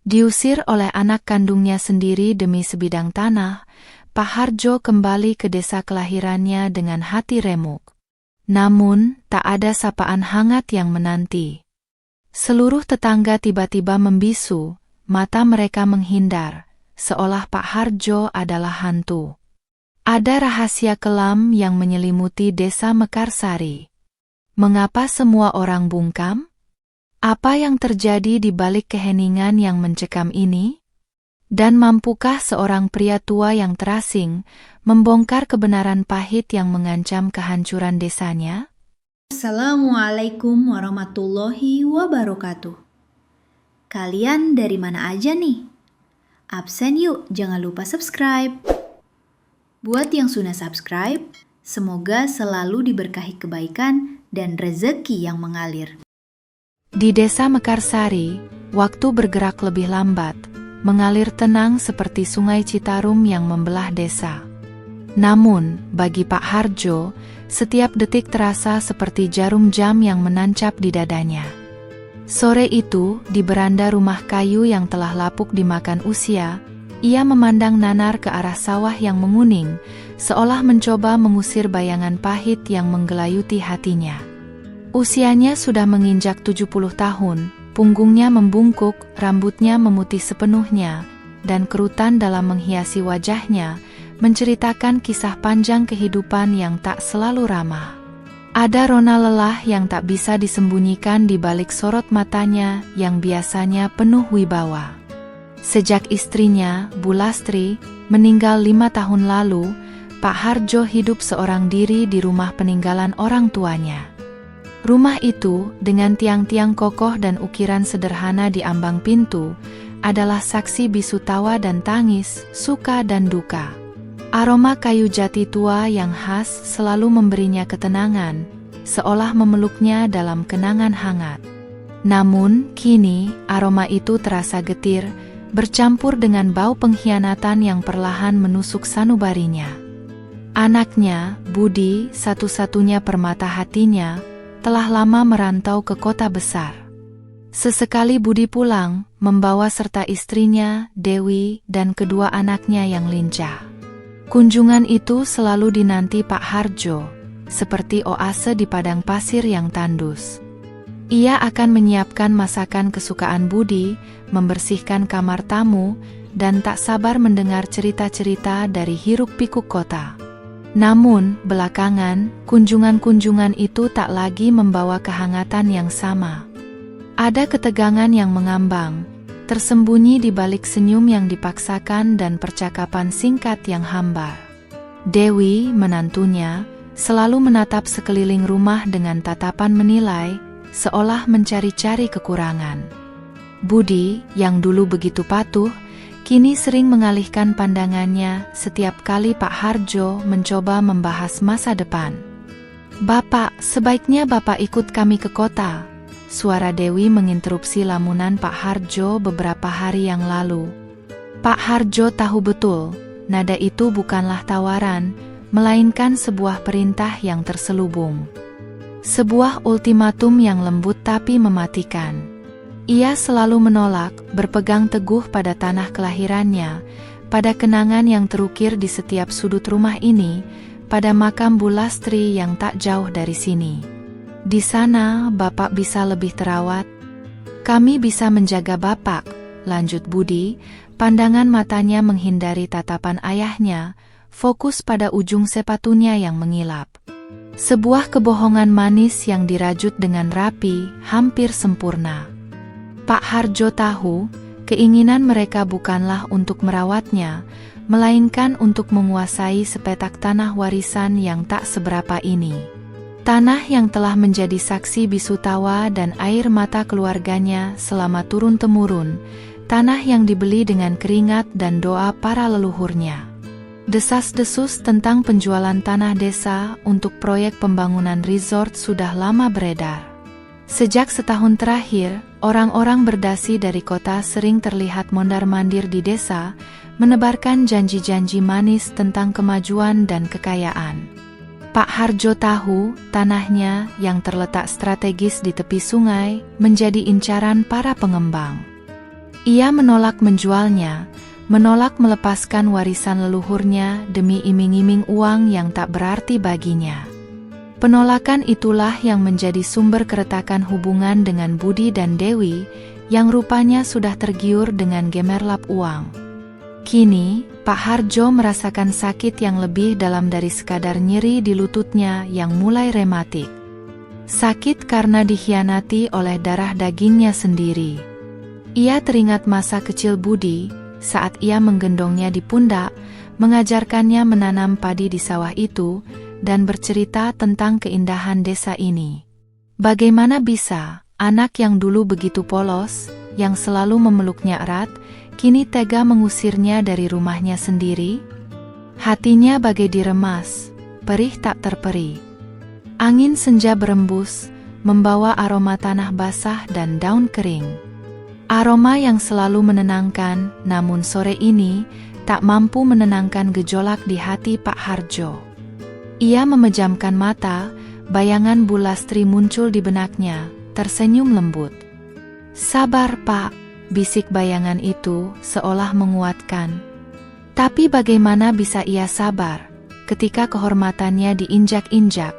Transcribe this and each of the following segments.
Diusir oleh anak kandungnya sendiri demi sebidang tanah, Pak Harjo kembali ke desa kelahirannya dengan hati remuk. Namun, tak ada sapaan hangat yang menanti. Seluruh tetangga tiba-tiba membisu, mata mereka menghindar, seolah Pak Harjo adalah hantu. Ada rahasia kelam yang menyelimuti desa Mekarsari. Mengapa semua orang bungkam? Apa yang terjadi di balik keheningan yang mencekam ini? Dan mampukah seorang pria tua yang terasing membongkar kebenaran pahit yang mengancam kehancuran desanya? Assalamualaikum warahmatullahi wabarakatuh. Kalian dari mana aja nih? Absen yuk, jangan lupa subscribe. Buat yang sudah subscribe, semoga selalu diberkahi kebaikan dan rezeki yang mengalir. Di desa Mekarsari, waktu bergerak lebih lambat, mengalir tenang seperti sungai Citarum yang membelah desa. Namun, bagi Pak Harjo, setiap detik terasa seperti jarum jam yang menancap di dadanya. Sore itu, di beranda rumah kayu yang telah lapuk dimakan usia, ia memandang nanar ke arah sawah yang menguning, seolah mencoba mengusir bayangan pahit yang menggelayuti hatinya. Usianya sudah menginjak 70 tahun, punggungnya membungkuk, rambutnya memutih sepenuhnya, dan kerutan dalam menghiasi wajahnya, menceritakan kisah panjang kehidupan yang tak selalu ramah. Ada rona lelah yang tak bisa disembunyikan di balik sorot matanya yang biasanya penuh wibawa. Sejak istrinya, Bu Lastri, meninggal 5 tahun lalu, Pak Harjo hidup seorang diri di rumah peninggalan orang tuanya. Rumah itu, dengan tiang-tiang kokoh dan ukiran sederhana di ambang pintu, adalah saksi bisu tawa dan tangis, suka dan duka. Aroma kayu jati tua yang khas selalu memberinya ketenangan, seolah memeluknya dalam kenangan hangat. Namun, kini, aroma itu terasa getir, bercampur dengan bau pengkhianatan yang perlahan menusuk sanubarinya. Anaknya, Budi, satu-satunya permata hatinya, telah lama merantau ke kota besar. Sesekali Budi pulang, membawa serta istrinya, Dewi, dan kedua anaknya yang lincah. Kunjungan itu selalu dinanti Pak Harjo, seperti oase di padang pasir yang tandus. Ia akan menyiapkan masakan kesukaan Budi, membersihkan kamar tamu, dan tak sabar mendengar cerita-cerita dari hiruk-pikuk kota. Namun, belakangan, kunjungan-kunjungan itu tak lagi membawa kehangatan yang sama. Ada ketegangan yang mengambang, tersembunyi di balik senyum yang dipaksakan dan percakapan singkat yang hambar. Dewi, menantunya, selalu menatap sekeliling rumah dengan tatapan menilai, seolah mencari-cari kekurangan. Budi, yang dulu begitu patuh, kini sering mengalihkan pandangannya setiap kali Pak Harjo mencoba membahas masa depan. "Bapak, sebaiknya Bapak ikut kami ke kota." Suara Dewi menginterupsi lamunan Pak Harjo beberapa hari yang lalu. Pak Harjo tahu betul, nada itu bukanlah tawaran, melainkan sebuah perintah yang terselubung. Sebuah ultimatum yang lembut tapi mematikan. Ia selalu menolak, berpegang teguh pada tanah kelahirannya, pada kenangan yang terukir di setiap sudut rumah ini, pada makam Bu Lastri yang tak jauh dari sini. "Di sana, Bapak bisa lebih terawat. Kami bisa menjaga Bapak," lanjut Budi, pandangan matanya menghindari tatapan ayahnya, fokus pada ujung sepatunya yang mengilap. Sebuah kebohongan manis yang dirajut dengan rapi, hampir sempurna. Pak Harjo tahu, keinginan mereka bukanlah untuk merawatnya, melainkan untuk menguasai sepetak tanah warisan yang tak seberapa ini. Tanah yang telah menjadi saksi bisu tawa dan air mata keluarganya selama turun-temurun, tanah yang dibeli dengan keringat dan doa para leluhurnya. Desas-desus tentang penjualan tanah desa untuk proyek pembangunan resort sudah lama beredar. Sejak setahun terakhir, orang-orang berdasi dari kota sering terlihat mondar-mandir di desa, menebarkan janji-janji manis tentang kemajuan dan kekayaan. Pak Harjo tahu, tanahnya yang terletak strategis di tepi sungai, menjadi incaran para pengembang. Ia menolak menjualnya, menolak melepaskan warisan leluhurnya demi iming-iming uang yang tak berarti baginya. Penolakan itulah yang menjadi sumber keretakan hubungan dengan Budi dan Dewi, yang rupanya sudah tergiur dengan gemerlap uang. Kini, Pak Hardjo merasakan sakit yang lebih dalam dari sekadar nyeri di lututnya yang mulai rematik. Sakit karena dikhianati oleh darah dagingnya sendiri. Ia teringat masa kecil Budi, saat ia menggendongnya di pundak, mengajarkannya menanam padi di sawah itu, dan bercerita tentang keindahan desa ini. Bagaimana bisa anak yang dulu begitu polos, yang selalu memeluknya erat, kini tega mengusirnya dari rumahnya sendiri? Hatinya bagai diremas, perih tak terperi. Angin senja berembus, membawa aroma tanah basah dan daun kering. Aroma yang selalu menenangkan, namun sore ini tak mampu menenangkan gejolak di hati Pak Hardjo. Ia memejamkan mata, bayangan Bu Lastri muncul di benaknya, tersenyum lembut. "Sabar, Pak," bisik bayangan itu seolah menguatkan. Tapi bagaimana bisa ia sabar ketika kehormatannya diinjak-injak,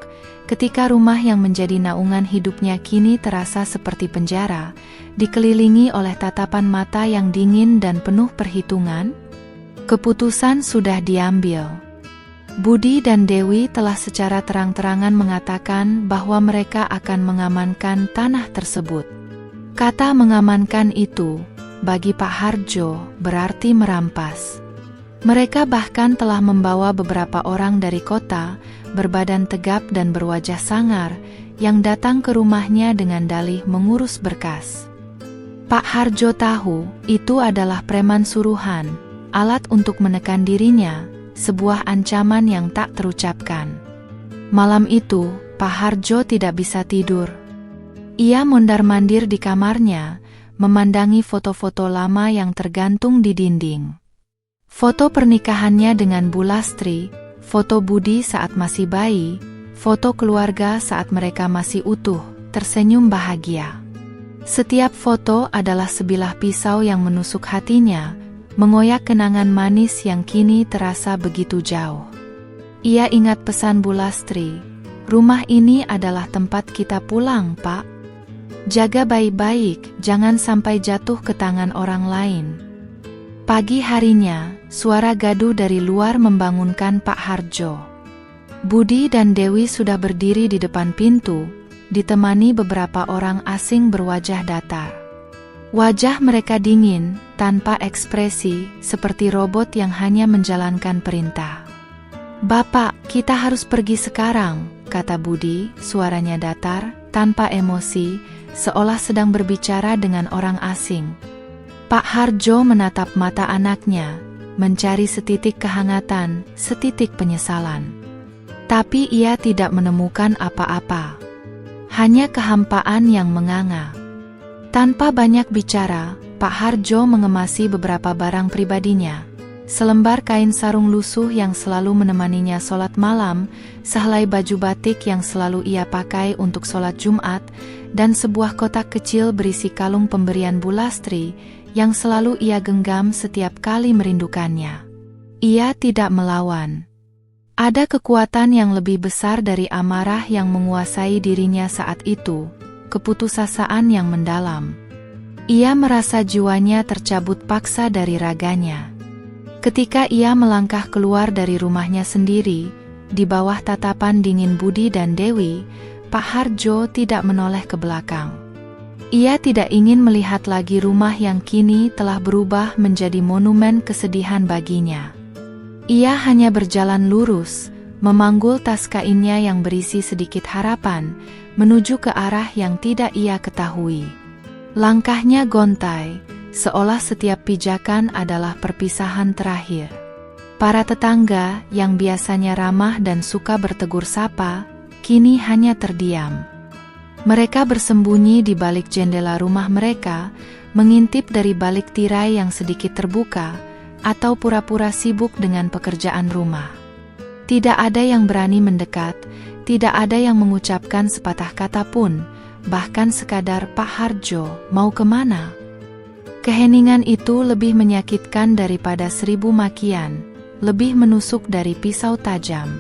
ketika rumah yang menjadi naungan hidupnya kini terasa seperti penjara, dikelilingi oleh tatapan mata yang dingin dan penuh perhitungan? Keputusan sudah diambil. Budi dan Dewi telah secara terang-terangan mengatakan bahwa mereka akan mengamankan tanah tersebut. Kata mengamankan itu, bagi Pak Hardjo, berarti merampas. Mereka bahkan telah membawa beberapa orang dari kota, berbadan tegap dan berwajah sangar, yang datang ke rumahnya dengan dalih mengurus berkas. Pak Hardjo tahu, itu adalah preman suruhan, alat untuk menekan dirinya, sebuah ancaman yang tak terucapkan. Malam itu, Pak Hardjo tidak bisa tidur. Ia mondar-mandir di kamarnya, memandangi foto-foto lama yang tergantung di dinding. Foto pernikahannya dengan Bu Lastri, foto Budi saat masih bayi, foto keluarga saat mereka masih utuh, tersenyum bahagia. Setiap foto adalah sebilah pisau yang menusuk hatinya, mengoyak kenangan manis yang kini terasa begitu jauh. Ia ingat pesan Bu Lastri, "Rumah ini adalah tempat kita pulang, Pak. Jaga baik-baik, jangan sampai jatuh ke tangan orang lain." Pagi harinya, suara gaduh dari luar membangunkan Pak Hardjo. Budi dan Dewi sudah berdiri di depan pintu, ditemani beberapa orang asing berwajah datar. Wajah mereka dingin, tanpa ekspresi, seperti robot yang hanya menjalankan perintah. "Bapak, kita harus pergi sekarang," kata Budi, suaranya datar, tanpa emosi, seolah sedang berbicara dengan orang asing. Pak Hardjo menatap mata anaknya, mencari setitik kehangatan, setitik penyesalan. Tapi ia tidak menemukan apa-apa. Hanya kehampaan yang menganga. Tanpa banyak bicara, Pak Hardjo mengemasi beberapa barang pribadinya. Selembar kain sarung lusuh yang selalu menemaninya sholat malam, sehelai baju batik yang selalu ia pakai untuk sholat Jumat, dan sebuah kotak kecil berisi kalung pemberian Bu Lastri, yang selalu ia genggam setiap kali merindukannya. Ia tidak melawan. Ada kekuatan yang lebih besar dari amarah yang menguasai dirinya saat itu, keputusasaan yang mendalam. Ia merasa jiwanya tercabut paksa dari raganya. Ketika ia melangkah keluar dari rumahnya sendiri, di bawah tatapan dingin Budi dan Dewi, Pak Hardjo tidak menoleh ke belakang. Ia tidak ingin melihat lagi rumah yang kini telah berubah menjadi monumen kesedihan baginya. Ia hanya berjalan lurus, memanggul tas kainnya yang berisi sedikit harapan, menuju ke arah yang tidak ia ketahui. Langkahnya gontai, seolah setiap pijakan adalah perpisahan terakhir. Para tetangga yang biasanya ramah dan suka bertegur sapa, kini hanya terdiam. Mereka bersembunyi di balik jendela rumah mereka, mengintip dari balik tirai yang sedikit terbuka, atau pura-pura sibuk dengan pekerjaan rumah. Tidak ada yang berani mendekat, tidak ada yang mengucapkan sepatah kata pun, bahkan sekadar "Pak Hardjo, mau kemana?" Keheningan itu lebih menyakitkan daripada 1000 makian, lebih menusuk dari pisau tajam.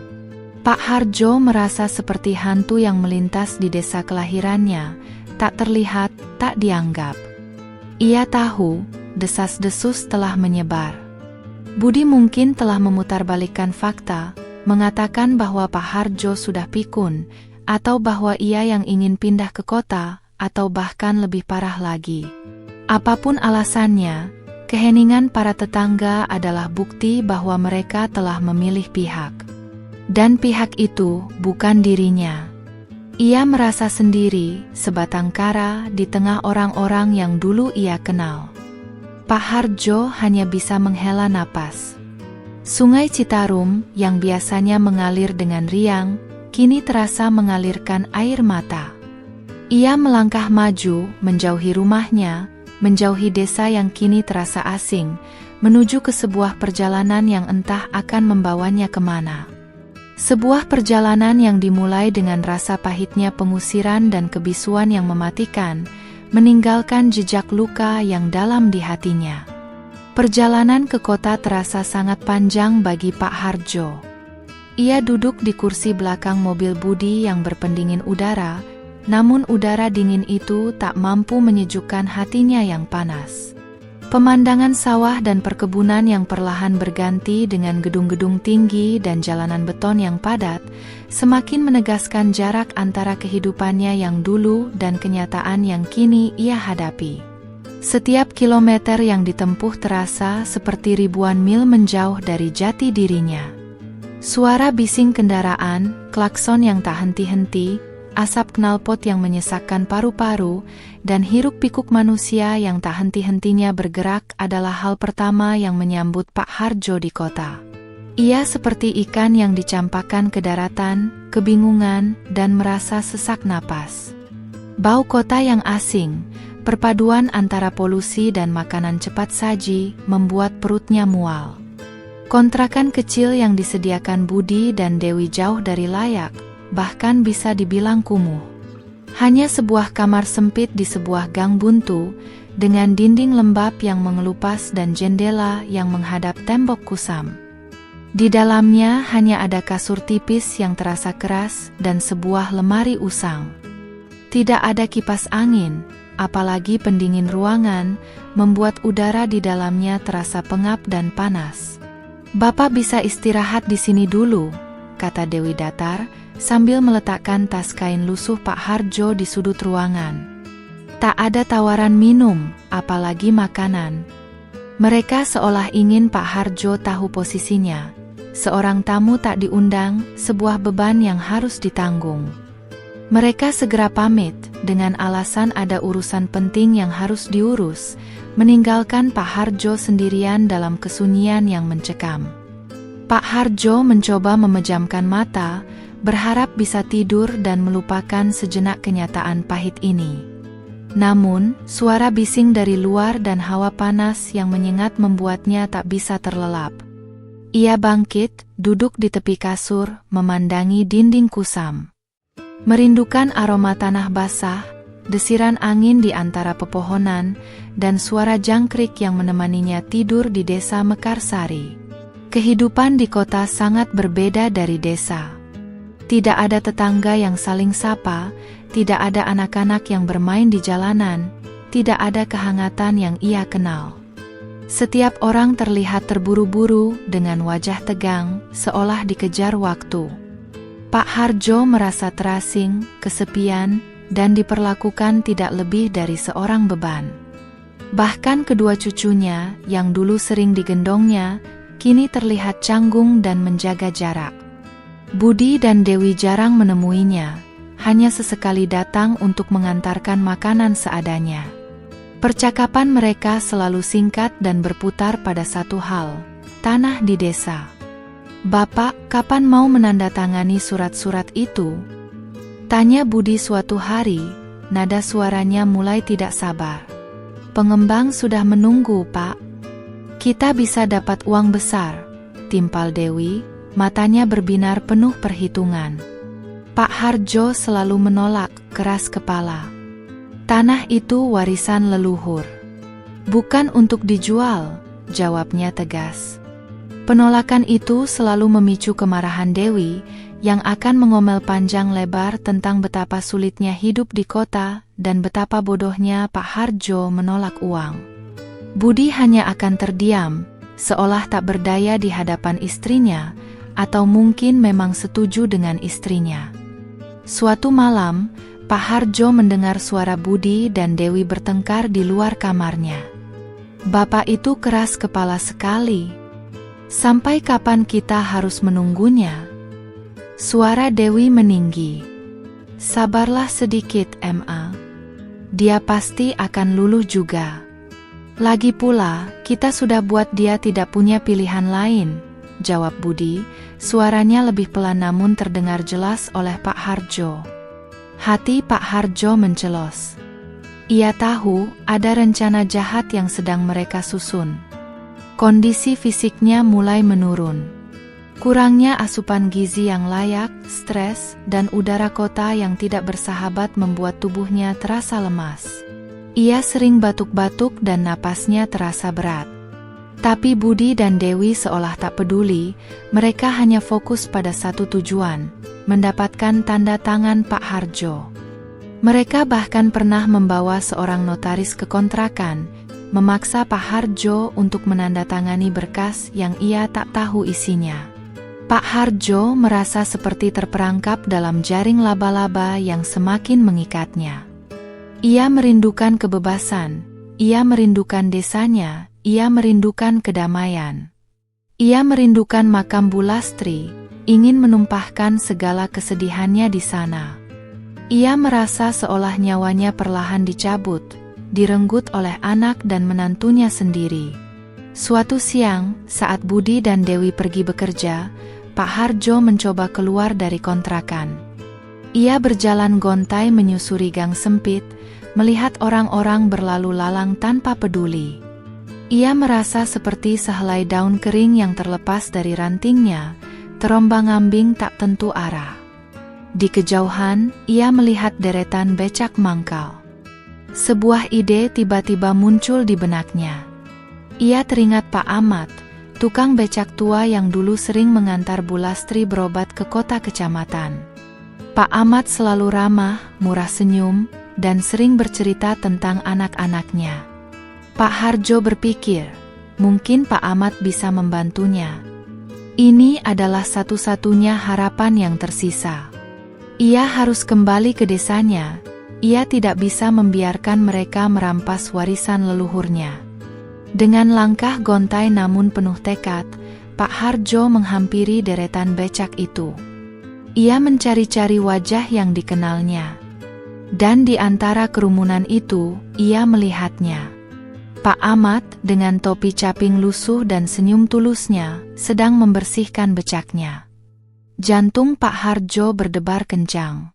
Pak Harjo merasa seperti hantu yang melintas di desa kelahirannya, tak terlihat, tak dianggap. Ia tahu, desas-desus telah menyebar. Budi mungkin telah memutarbalikkan fakta, mengatakan bahwa Pak Harjo sudah pikun, atau bahwa ia yang ingin pindah ke kota, atau bahkan lebih parah lagi. Apapun alasannya, keheningan para tetangga adalah bukti bahwa mereka telah memilih pihak. Dan pihak itu bukan dirinya. Ia merasa sendiri, sebatang kara di tengah orang-orang yang dulu ia kenal. Pak Harjo hanya bisa menghela napas. Sungai Citarum yang biasanya mengalir dengan riang, kini terasa mengalirkan air mata. Ia melangkah maju, menjauhi rumahnya, menjauhi desa yang kini terasa asing, menuju ke sebuah perjalanan yang entah akan membawanya kemana. Sebuah perjalanan yang dimulai dengan rasa pahitnya pengusiran dan kebisuan yang mematikan, meninggalkan jejak luka yang dalam di hatinya. Perjalanan ke kota terasa sangat panjang bagi Pak Harjo. Ia duduk di kursi belakang mobil Budi yang berpendingin udara, namun udara dingin itu tak mampu menyejukkan hatinya yang panas. Pemandangan sawah dan perkebunan yang perlahan berganti dengan gedung-gedung tinggi dan jalanan beton yang padat, semakin menegaskan jarak antara kehidupannya yang dulu dan kenyataan yang kini ia hadapi. Setiap kilometer yang ditempuh terasa seperti ribuan mil menjauh dari jati dirinya. Suara bising kendaraan, klakson yang tak henti-henti, asap knalpot yang menyesakkan paru-paru, dan hiruk-pikuk manusia yang tak henti-hentinya bergerak adalah hal pertama yang menyambut Pak Harjo di kota. Ia seperti ikan yang dicampakkan ke daratan, kebingungan, dan merasa sesak napas. Bau kota yang asing, perpaduan antara polusi dan makanan cepat saji, membuat perutnya mual. Kontrakan kecil yang disediakan Budi dan Dewi jauh dari layak, bahkan bisa dibilang kumuh. Hanya sebuah kamar sempit di sebuah gang buntu, dengan dinding lembab yang mengelupas dan jendela yang menghadap tembok kusam. Di dalamnya hanya ada kasur tipis yang terasa keras dan sebuah lemari usang. Tidak ada kipas angin, apalagi pendingin ruangan, membuat udara di dalamnya terasa pengap dan panas. "Bapak bisa istirahat di sini dulu," kata Dewi datar, sambil meletakkan tas kain lusuh Pak Harjo di sudut ruangan. Tak ada tawaran minum, apalagi makanan. Mereka seolah ingin Pak Harjo tahu posisinya. Seorang tamu tak diundang, sebuah beban yang harus ditanggung. Mereka segera pamit, dengan alasan ada urusan penting yang harus diurus, meninggalkan Pak Harjo sendirian dalam kesunyian yang mencekam. Pak Harjo mencoba memejamkan mata, berharap bisa tidur dan melupakan sejenak kenyataan pahit ini. Namun, suara bising dari luar dan hawa panas yang menyengat membuatnya tak bisa terlelap. Ia bangkit, duduk di tepi kasur, memandangi dinding kusam. Merindukan aroma tanah basah, desiran angin di antara pepohonan, dan suara jangkrik yang menemaninya tidur di desa Mekarsari. Kehidupan di kota sangat berbeda dari desa. Tidak ada tetangga yang saling sapa, tidak ada anak-anak yang bermain di jalanan, tidak ada kehangatan yang ia kenal. Setiap orang terlihat terburu-buru dengan wajah tegang, seolah dikejar waktu. Pak Harjo merasa terasing, kesepian, dan diperlakukan tidak lebih dari seorang beban. Bahkan kedua cucunya, yang dulu sering digendongnya, kini terlihat canggung dan menjaga jarak. Budi dan Dewi jarang menemuinya, hanya sesekali datang untuk mengantarkan makanan seadanya. Percakapan mereka selalu singkat dan berputar pada satu hal, tanah di desa. "Bapak, kapan mau menandatangani surat-surat itu?" tanya Budi suatu hari, nada suaranya mulai tidak sabar. "Pengembang sudah menunggu, Pak. Kita bisa dapat uang besar," timpal Dewi, matanya berbinar penuh perhitungan. Pak Harjo selalu menolak, keras kepala. Tanah itu warisan leluhur. Bukan untuk dijual, jawabnya tegas. Penolakan itu selalu memicu kemarahan Dewi, yang akan mengomel panjang lebar tentang betapa sulitnya hidup di kota dan betapa bodohnya Pak Hardjo menolak uang. Budi hanya akan terdiam, seolah tak berdaya di hadapan istrinya, atau mungkin memang setuju dengan istrinya. Suatu malam, Pak Hardjo mendengar suara Budi dan Dewi bertengkar di luar kamarnya. Bapak itu keras kepala sekali. Sampai kapan kita harus menunggunya? Suara Dewi meninggi. Sabarlah sedikit, Ma. Dia pasti akan luluh juga. Lagi pula, kita sudah buat dia tidak punya pilihan lain, jawab Budi. Suaranya lebih pelan namun terdengar jelas oleh Pak Hardjo. Hati Pak Hardjo mencelos. Ia tahu ada rencana jahat yang sedang mereka susun. Kondisi fisiknya mulai menurun. Kurangnya asupan gizi yang layak, stres, dan udara kota yang tidak bersahabat membuat tubuhnya terasa lemas. Ia sering batuk-batuk dan napasnya terasa berat. Tapi Budi dan Dewi seolah tak peduli, mereka hanya fokus pada satu tujuan, mendapatkan tanda tangan Pak Hardjo. Mereka bahkan pernah membawa seorang notaris ke kontrakan, memaksa Pak Hardjo untuk menandatangani berkas yang ia tak tahu isinya. Pak Hardjo merasa seperti terperangkap dalam jaring laba-laba yang semakin mengikatnya. Ia merindukan kebebasan, ia merindukan desanya, ia merindukan kedamaian. Ia merindukan makam Bu Lastri, ingin menumpahkan segala kesedihannya di sana. Ia merasa seolah nyawanya perlahan dicabut, direnggut oleh anak dan menantunya sendiri. Suatu siang, saat Budi dan Dewi pergi bekerja, Pak Hardjo mencoba keluar dari kontrakan. Ia berjalan gontai menyusuri gang sempit, melihat orang-orang berlalu lalang tanpa peduli. Ia merasa seperti sehelai daun kering yang terlepas dari rantingnya, terombang-ambing tak tentu arah. Di kejauhan, ia melihat deretan becak mangkal. Sebuah ide tiba-tiba muncul di benaknya. Ia teringat Pak Ahmad, tukang becak tua yang dulu sering mengantar Bu Lastri berobat ke kota kecamatan. Pak Ahmad selalu ramah, murah senyum, dan sering bercerita tentang anak-anaknya. Pak Hardjo berpikir, mungkin Pak Ahmad bisa membantunya. Ini adalah satu-satunya harapan yang tersisa. Ia harus kembali ke desanya. Ia tidak bisa membiarkan mereka merampas warisan leluhurnya. Dengan langkah gontai namun penuh tekad, Pak Hardjo menghampiri deretan becak itu. Ia mencari-cari wajah yang dikenalnya. Dan di antara kerumunan itu, ia melihatnya. Pak Ahmad dengan topi caping lusuh dan senyum tulusnya, sedang membersihkan becaknya. Jantung Pak Hardjo berdebar kencang.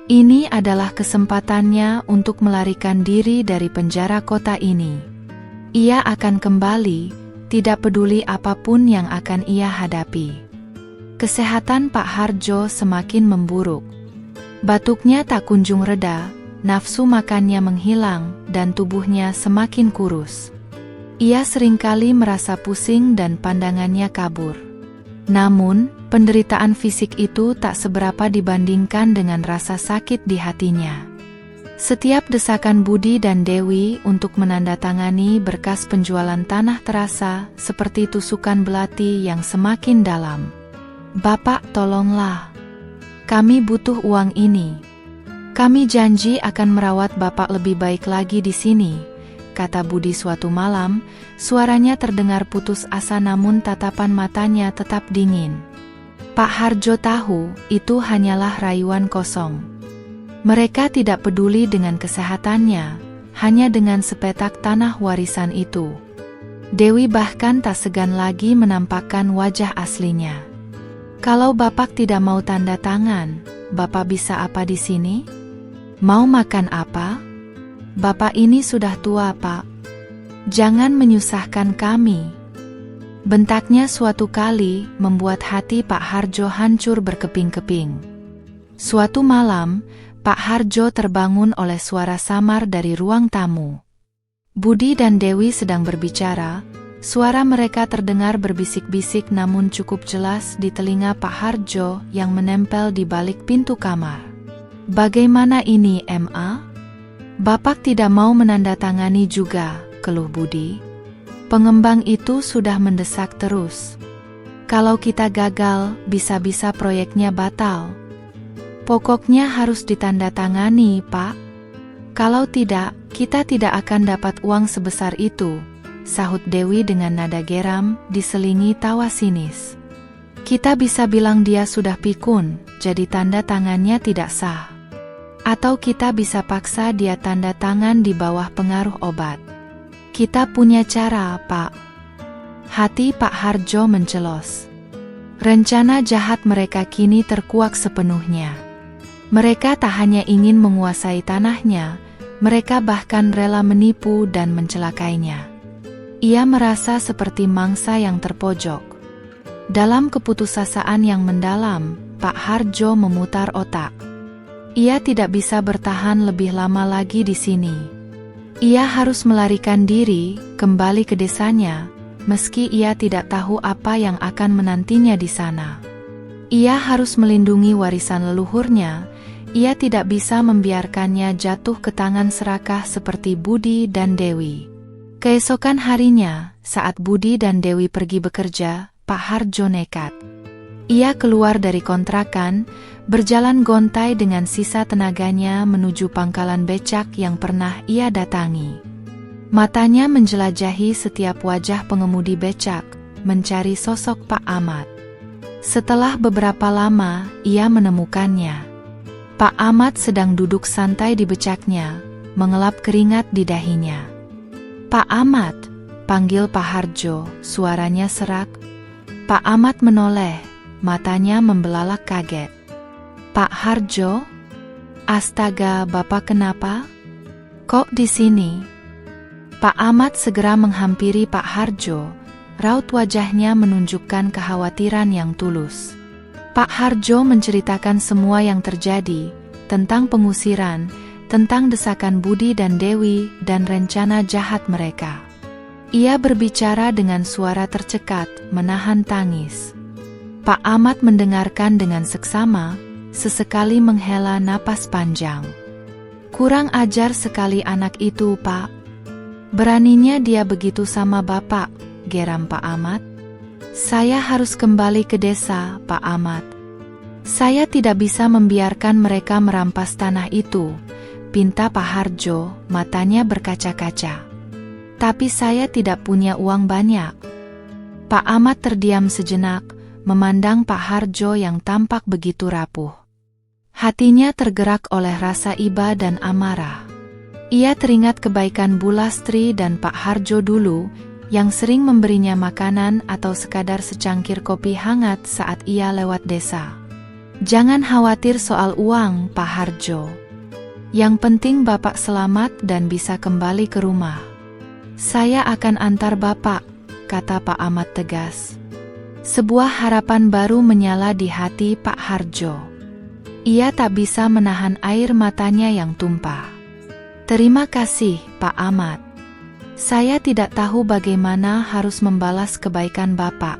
Ini adalah kesempatannya untuk melarikan diri dari penjara kota ini. Ia akan kembali, tidak peduli apapun yang akan ia hadapi. Kesehatan Pak Hardjo semakin memburuk. Batuknya tak kunjung reda, nafsu makannya menghilang, dan tubuhnya semakin kurus. Ia seringkali merasa pusing dan pandangannya kabur. Namun, penderitaan fisik itu tak seberapa dibandingkan dengan rasa sakit di hatinya. Setiap desakan Budi dan Dewi untuk menandatangani berkas penjualan tanah terasa seperti tusukan belati yang semakin dalam. "Bapak, tolonglah. Kami butuh uang ini. Kami janji akan merawat Bapak lebih baik lagi di sini," kata Budi suatu malam. Suaranya terdengar putus asa namun tatapan matanya tetap dingin. Pak Hardjo tahu itu hanyalah rayuan kosong. Mereka tidak peduli dengan kesehatannya, hanya dengan sepetak tanah warisan itu. Dewi bahkan tak segan lagi menampakkan wajah aslinya. "Kalau Bapak tidak mau tanda tangan, Bapak bisa apa di sini? Mau makan apa? Bapak ini sudah tua, Pak. Jangan menyusahkan kami." Bentaknya suatu kali membuat hati Pak Hardjo hancur berkeping-keping. Suatu malam, Pak Hardjo terbangun oleh suara samar dari ruang tamu. Budi dan Dewi sedang berbicara, suara mereka terdengar berbisik-bisik namun cukup jelas di telinga Pak Hardjo yang menempel di balik pintu kamar. Bagaimana ini, Ma? Bapak tidak mau menandatangani juga, keluh Budi. Pengembang itu sudah mendesak terus. Kalau kita gagal, bisa-bisa proyeknya batal. Pokoknya harus ditandatangani, Pak. Kalau tidak, kita tidak akan dapat uang sebesar itu, sahut Dewi dengan nada geram, diselingi tawa sinis. Kita bisa bilang dia sudah pikun, jadi tanda tangannya tidak sah. Atau kita bisa paksa dia tanda tangan di bawah pengaruh obat. Kita punya cara, Pak. Hati Pak Hardjo mencelos. Rencana jahat mereka kini terkuak sepenuhnya. Mereka tak hanya ingin menguasai tanahnya, mereka bahkan rela menipu dan mencelakainya. Ia merasa seperti mangsa yang terpojok. Dalam keputusasaan yang mendalam, Pak Hardjo memutar otak. Ia tidak bisa bertahan lebih lama lagi di sini. Ia harus melarikan diri, kembali ke desanya, meski ia tidak tahu apa yang akan menantinya di sana. Ia harus melindungi warisan leluhurnya, ia tidak bisa membiarkannya jatuh ke tangan serakah seperti Budi dan Dewi. Keesokan harinya, saat Budi dan Dewi pergi bekerja, Pak Hardjo nekat. Ia keluar dari kontrakan, berjalan gontai dengan sisa tenaganya menuju pangkalan becak yang pernah ia datangi. Matanya menjelajahi setiap wajah pengemudi becak, mencari sosok Pak Ahmad. Setelah beberapa lama, ia menemukannya. Pak Ahmad sedang duduk santai di becaknya, mengelap keringat di dahinya. "Pak Ahmad," panggil Pak Hardjo, suaranya serak. Pak Ahmad menoleh, matanya membelalak kaget. "Pak Hardjo? Astaga, Bapak kenapa? Kok di sini?" Pak Ahmad segera menghampiri Pak Hardjo, raut wajahnya menunjukkan kekhawatiran yang tulus. Pak Hardjo menceritakan semua yang terjadi, tentang pengusiran, tentang desakan Budi dan Dewi, dan rencana jahat mereka. Ia berbicara dengan suara tercekat, menahan tangis. Pak Ahmad mendengarkan dengan seksama, sesekali menghela napas panjang. "Kurang ajar sekali anak itu, Pak. Beraninya dia begitu sama Bapak," geram Pak Ahmad. "Saya harus kembali ke desa, Pak Ahmad. Saya tidak bisa membiarkan mereka merampas tanah itu," pinta Pak Hardjo, matanya berkaca-kaca. "Tapi saya tidak punya uang banyak." Pak Ahmad terdiam sejenak, memandang Pak Hardjo yang tampak begitu rapuh. Hatinya tergerak oleh rasa iba dan amarah. Ia teringat kebaikan Bu Lastri dan Pak Hardjo dulu, yang sering memberinya makanan atau sekadar secangkir kopi hangat saat ia lewat desa. "Jangan khawatir soal uang, Pak Hardjo. Yang penting Bapak selamat dan bisa kembali ke rumah." "Saya akan antar Bapak," kata Pak Ahmad tegas. Sebuah harapan baru menyala di hati Pak Hardjo. Ia tak bisa menahan air matanya yang tumpah. "Terima kasih, Pak Ahmad. Saya tidak tahu bagaimana harus membalas kebaikan Bapak."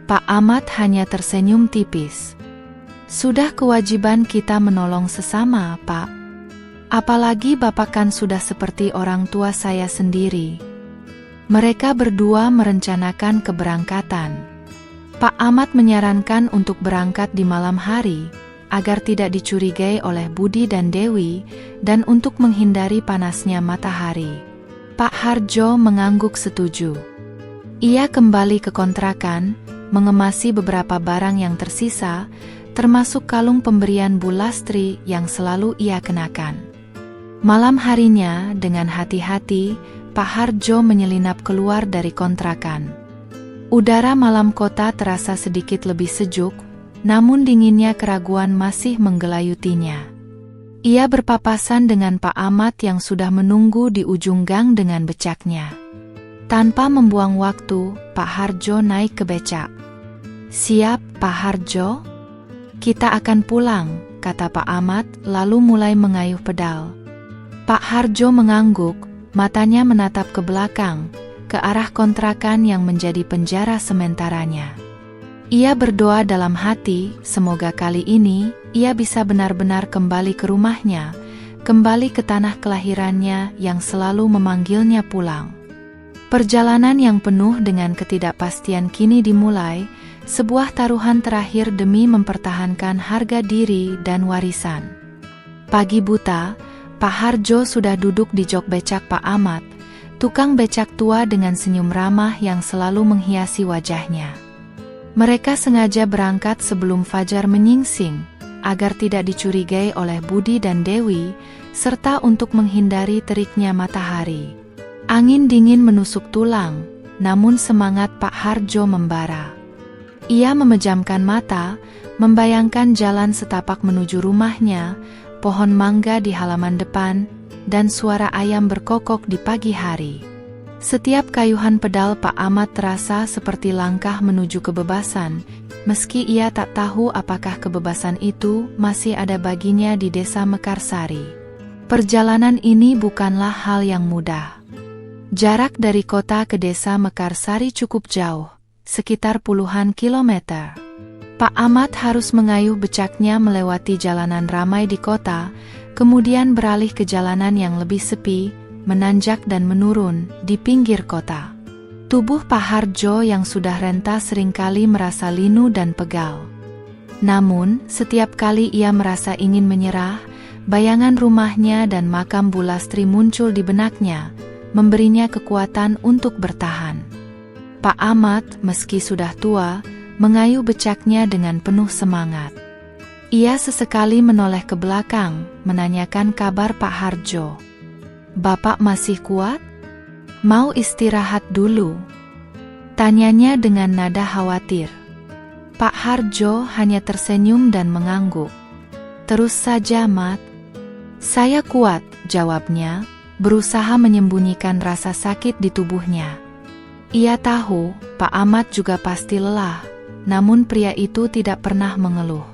Pak Ahmad hanya tersenyum tipis. "Sudah kewajiban kita menolong sesama, Pak. Apalagi Bapak kan sudah seperti orang tua saya sendiri." Mereka berdua merencanakan keberangkatan. Pak Ahmad menyarankan untuk berangkat di malam hari, agar tidak dicurigai oleh Budi dan Dewi, dan untuk menghindari panasnya matahari. Pak Hardjo mengangguk setuju. Ia kembali ke kontrakan, mengemasi beberapa barang yang tersisa, termasuk kalung pemberian Bu Lastri yang selalu ia kenakan. Malam harinya, dengan hati-hati, Pak Hardjo menyelinap keluar dari kontrakan. Udara malam kota terasa sedikit lebih sejuk, namun dinginnya keraguan masih menggelayutinya. Ia berpapasan dengan Pak Ahmad yang sudah menunggu di ujung gang dengan becaknya. Tanpa membuang waktu, Pak Hardjo naik ke becak. "Siap, Pak Hardjo? Kita akan pulang," kata Pak Ahmad, lalu mulai mengayuh pedal. Pak Hardjo mengangguk, matanya menatap ke belakang, ke arah kontrakan yang menjadi penjara sementaranya. Ia berdoa dalam hati, semoga kali ini ia bisa benar-benar kembali ke rumahnya, kembali ke tanah kelahirannya yang selalu memanggilnya pulang. Perjalanan yang penuh dengan ketidakpastian kini dimulai, sebuah taruhan terakhir demi mempertahankan harga diri dan warisan. Pagi buta, Pak Harjo sudah duduk di jok becak Pak Ahmad, tukang becak tua dengan senyum ramah yang selalu menghiasi wajahnya. Mereka sengaja berangkat sebelum fajar menyingsing, agar tidak dicurigai oleh Budi dan Dewi, serta untuk menghindari teriknya matahari. Angin dingin menusuk tulang, namun semangat Pak Harjo membara. Ia memejamkan mata, membayangkan jalan setapak menuju rumahnya, pohon mangga di halaman depan, dan suara ayam berkokok di pagi hari. Setiap kayuhan pedal Pak Ahmad terasa seperti langkah menuju kebebasan, meski ia tak tahu apakah kebebasan itu masih ada baginya di desa Mekarsari. Perjalanan ini bukanlah hal yang mudah. Jarak dari kota ke desa Mekarsari cukup jauh, sekitar puluhan kilometer. Pak Ahmad harus mengayuh becaknya melewati jalanan ramai di kota, kemudian beralih ke jalanan yang lebih sepi, menanjak dan menurun di pinggir kota. Tubuh Pak Harjo yang sudah renta seringkali merasa linu dan pegal. Namun, setiap kali ia merasa ingin menyerah, bayangan rumahnya dan makam Bu Lastri muncul di benaknya, memberinya kekuatan untuk bertahan. Pak Ahmad, meski sudah tua, mengayuh becaknya dengan penuh semangat. Ia sesekali menoleh ke belakang, menanyakan kabar Pak Harjo. "Bapak masih kuat? Mau istirahat dulu?" tanyanya dengan nada khawatir. Pak Harjo hanya tersenyum dan mengangguk. "Terus saja, Mat. Saya kuat," jawabnya, berusaha menyembunyikan rasa sakit di tubuhnya. Ia tahu, Pak Ahmad juga pasti lelah, namun pria itu tidak pernah mengeluh.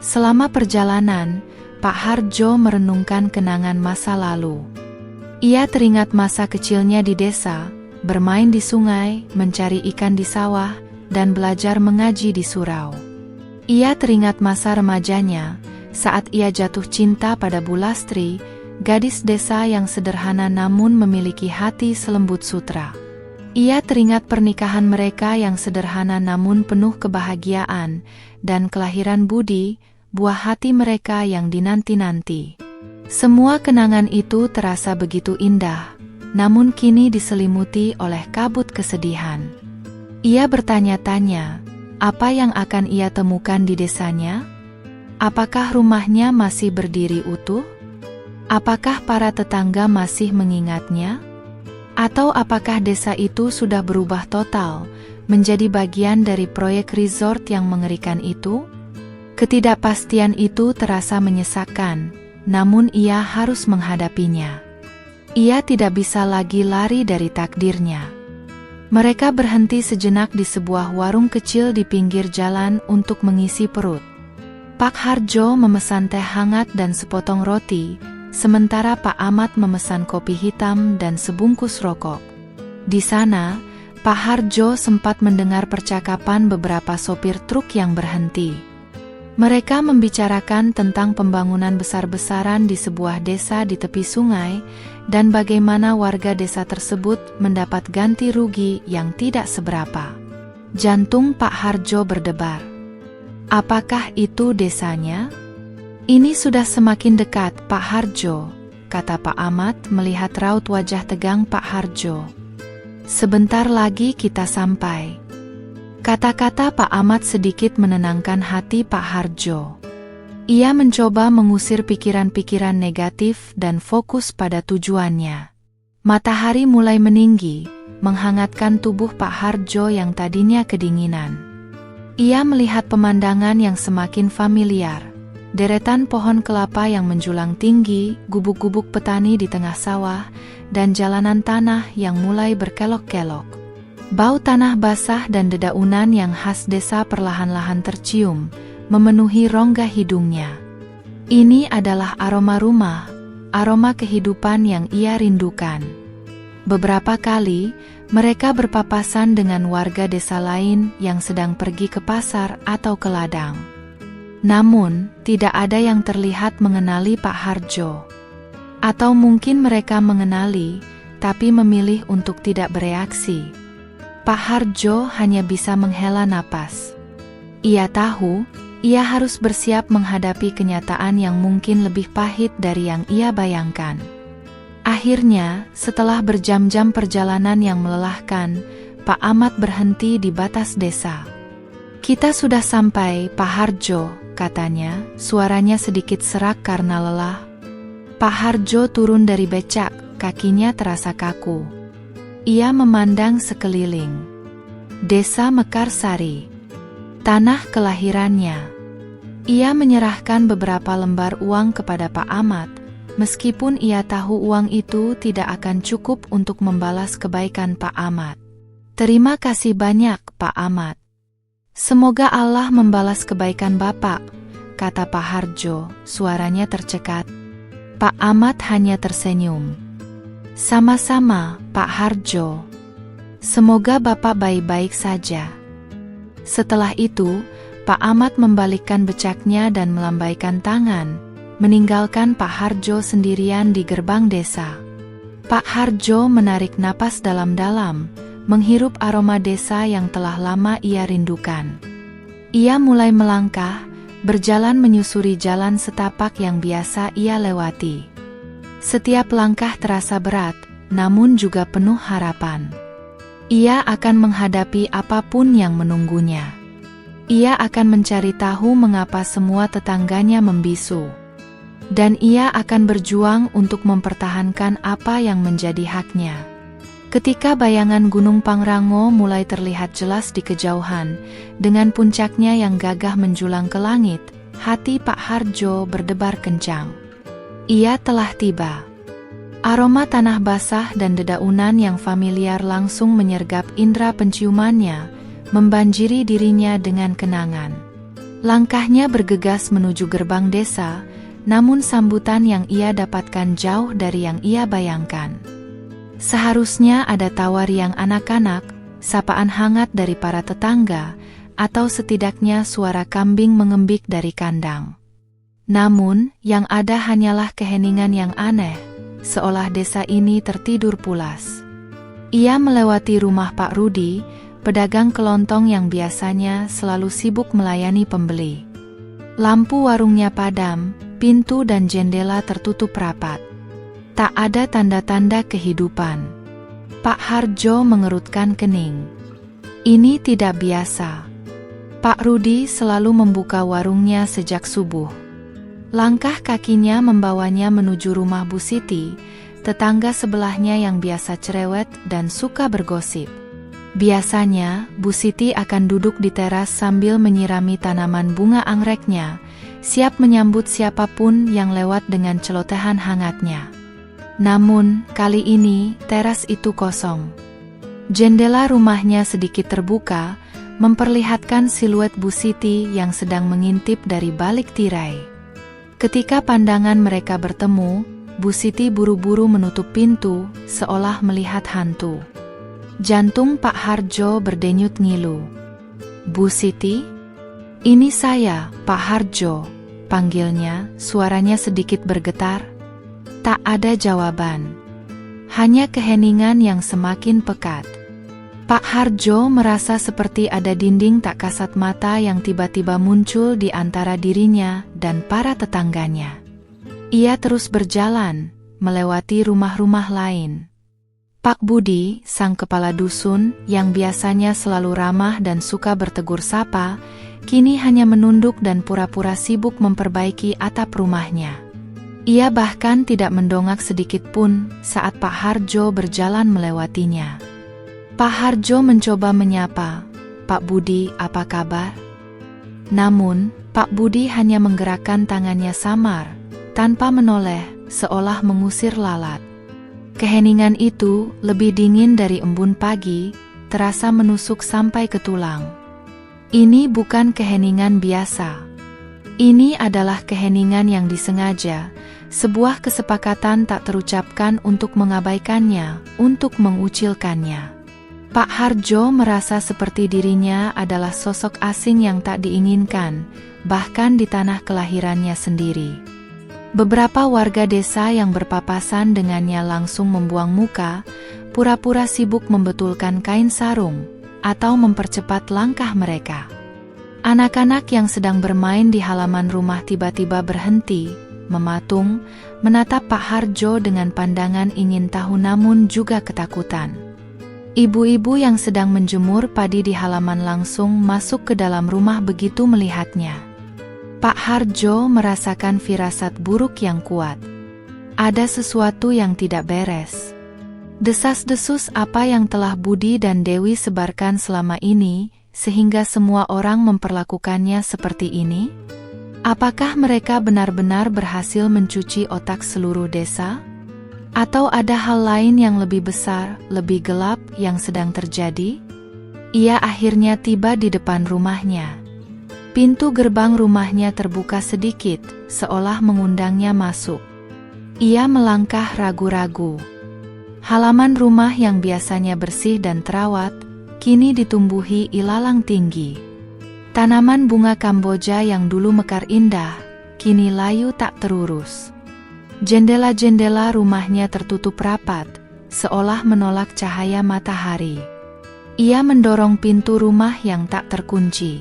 Selama perjalanan, Pak Harjo merenungkan kenangan masa lalu. Ia teringat masa kecilnya di desa, bermain di sungai, mencari ikan di sawah, dan belajar mengaji di surau. Ia teringat masa remajanya, saat ia jatuh cinta pada Bu Lastri, gadis desa yang sederhana namun memiliki hati selembut sutra. Ia teringat pernikahan mereka yang sederhana namun penuh kebahagiaan, dan kelahiran Budi, buah hati mereka yang dinanti-nanti. Semua kenangan itu terasa begitu indah, namun kini diselimuti oleh kabut kesedihan. Ia bertanya-tanya, apa yang akan ia temukan di desanya? Apakah rumahnya masih berdiri utuh? Apakah para tetangga masih mengingatnya? Atau apakah desa itu sudah berubah total, menjadi bagian dari proyek resort yang mengerikan itu? Ketidakpastian itu terasa menyesakkan, namun ia harus menghadapinya. Ia tidak bisa lagi lari dari takdirnya. Mereka berhenti sejenak di sebuah warung kecil di pinggir jalan untuk mengisi perut. Pak Harjo memesan teh hangat dan sepotong roti, sementara Pak Ahmad memesan kopi hitam dan sebungkus rokok. Di sana, Pak Harjo sempat mendengar percakapan beberapa sopir truk yang berhenti. Mereka membicarakan tentang pembangunan besar-besaran di sebuah desa di tepi sungai, dan bagaimana warga desa tersebut mendapat ganti rugi yang tidak seberapa. Jantung Pak Harjo berdebar. Apakah itu desanya? "Ini sudah semakin dekat, Pak Harjo," kata Pak Ahmad melihat raut wajah tegang Pak Harjo. "Sebentar lagi kita sampai." Kata-kata Pak Ahmad sedikit menenangkan hati Pak Harjo. Ia mencoba mengusir pikiran-pikiran negatif dan fokus pada tujuannya. Matahari mulai meninggi, menghangatkan tubuh Pak Harjo yang tadinya kedinginan. Ia melihat pemandangan yang semakin familiar. Deretan pohon kelapa yang menjulang tinggi, gubuk-gubuk petani di tengah sawah, dan jalanan tanah yang mulai berkelok-kelok. Bau tanah basah dan dedaunan yang khas desa perlahan-lahan tercium, memenuhi rongga hidungnya. Ini adalah aroma rumah, aroma kehidupan yang ia rindukan. Beberapa kali, mereka berpapasan dengan warga desa lain yang sedang pergi ke pasar atau ke ladang. Namun, tidak ada yang terlihat mengenali Pak Hardjo. Atau mungkin mereka mengenali, tapi memilih untuk tidak bereaksi. Pak Hardjo hanya bisa menghela napas. Ia tahu, ia harus bersiap menghadapi kenyataan yang mungkin lebih pahit dari yang ia bayangkan. Akhirnya, setelah berjam-jam perjalanan yang melelahkan, Pak Ahmad berhenti di batas desa. "Kita sudah sampai, Pak Hardjo," katanya, suaranya sedikit serak karena lelah. Pak Hardjo turun dari becak, kakinya terasa kaku. Ia memandang sekeliling. Desa Mekarsari, tanah kelahirannya. Ia menyerahkan beberapa lembar uang kepada Pak Ahmad, meskipun ia tahu uang itu tidak akan cukup untuk membalas kebaikan Pak Ahmad. "Terima kasih banyak, Pak Ahmad. Semoga Allah membalas kebaikan Bapak," kata Pak Hardjo, suaranya tercekat. Pak Ahmad hanya tersenyum. "Sama-sama, Pak Hardjo. Semoga Bapak baik-baik saja." Setelah itu, Pak Ahmad membalikkan becaknya dan melambaikan tangan, meninggalkan Pak Hardjo sendirian di gerbang desa. Pak Hardjo menarik napas dalam-dalam, menghirup aroma desa yang telah lama ia rindukan. Ia mulai melangkah, berjalan menyusuri jalan setapak yang biasa ia lewati. Setiap langkah terasa berat, namun juga penuh harapan. Ia akan menghadapi apapun yang menunggunya. Ia akan mencari tahu mengapa semua tetangganya membisu. Dan ia akan berjuang untuk mempertahankan apa yang menjadi haknya. Ketika bayangan Gunung Pangrango mulai terlihat jelas di kejauhan, dengan puncaknya yang gagah menjulang ke langit, hati Pak Hardjo berdebar kencang. Ia telah tiba. Aroma tanah basah dan dedaunan yang familiar langsung menyergap indera penciumannya, membanjiri dirinya dengan kenangan. Langkahnya bergegas menuju gerbang desa, namun sambutan yang ia dapatkan jauh dari yang ia bayangkan. Seharusnya ada tawariang anak-anak, sapaan hangat dari para tetangga, atau setidaknya suara kambing mengembik dari kandang. Namun, yang ada hanyalah keheningan yang aneh, seolah desa ini tertidur pulas. Ia melewati rumah Pak Rudi, pedagang kelontong yang biasanya selalu sibuk melayani pembeli. Lampu warungnya padam, pintu dan jendela tertutup rapat. Tak ada tanda-tanda kehidupan. Pak Hardjo mengerutkan kening. Ini tidak biasa. Pak Rudi selalu membuka warungnya sejak subuh. Langkah kakinya membawanya menuju rumah Bu Siti, tetangga sebelahnya yang biasa cerewet dan suka bergosip. Biasanya, Bu Siti akan duduk di teras sambil menyirami tanaman bunga anggreknya, siap menyambut siapapun yang lewat dengan celotehan hangatnya. Namun, kali ini, teras itu kosong. Jendela rumahnya sedikit terbuka, memperlihatkan siluet Bu Siti yang sedang mengintip dari balik tirai. Ketika pandangan mereka bertemu, Bu Siti buru-buru menutup pintu, seolah melihat hantu. Jantung Pak Hardjo berdenyut ngilu. "Bu Siti? Ini saya, Pak Hardjo," panggilnya, suaranya sedikit bergetar. Tak ada jawaban. Hanya keheningan yang semakin pekat. Pak Hardjo merasa seperti ada dinding tak kasat mata yang tiba-tiba muncul di antara dirinya dan para tetangganya. Ia terus berjalan, melewati rumah-rumah lain. Pak Budi, sang kepala dusun, yang biasanya selalu ramah dan suka bertegur sapa, kini hanya menunduk dan pura-pura sibuk memperbaiki atap rumahnya. Ia bahkan tidak mendongak sedikit pun saat Pak Hardjo berjalan melewatinya. Pak Hardjo mencoba menyapa, "Pak Budi, apa kabar?" Namun, Pak Budi hanya menggerakkan tangannya samar, tanpa menoleh, seolah mengusir lalat. Keheningan itu lebih dingin dari embun pagi, terasa menusuk sampai ke tulang. Ini bukan keheningan biasa. Ini adalah keheningan yang disengaja, Sebuah kesepakatan tak terucapkan untuk mengabaikannya, untuk mengucilkannya. Pak Hardjo merasa seperti dirinya adalah sosok asing yang tak diinginkan, bahkan di tanah kelahirannya sendiri. Beberapa warga desa yang berpapasan dengannya langsung membuang muka, pura-pura sibuk membetulkan kain sarung, atau mempercepat langkah mereka. Anak-anak yang sedang bermain di halaman rumah tiba-tiba berhenti, mematung, menatap Pak Hardjo dengan pandangan ingin tahu namun juga ketakutan. Ibu-ibu yang sedang menjemur padi di halaman langsung masuk ke dalam rumah begitu melihatnya. Pak Hardjo merasakan firasat buruk yang kuat. Ada sesuatu yang tidak beres. Desas-desus apa yang telah Budi dan Dewi sebarkan selama ini, sehingga semua orang memperlakukannya seperti ini? Apakah mereka benar-benar berhasil mencuci otak seluruh desa? Atau ada hal lain yang lebih besar, lebih gelap yang sedang terjadi? Ia akhirnya tiba di depan rumahnya. Pintu gerbang rumahnya terbuka sedikit, seolah mengundangnya masuk. Ia melangkah ragu-ragu. Halaman rumah yang biasanya bersih dan terawat, kini ditumbuhi ilalang tinggi. Tanaman bunga Kamboja yang dulu mekar indah, kini layu tak terurus. Jendela-jendela rumahnya tertutup rapat, seolah menolak cahaya matahari. Ia mendorong pintu rumah yang tak terkunci.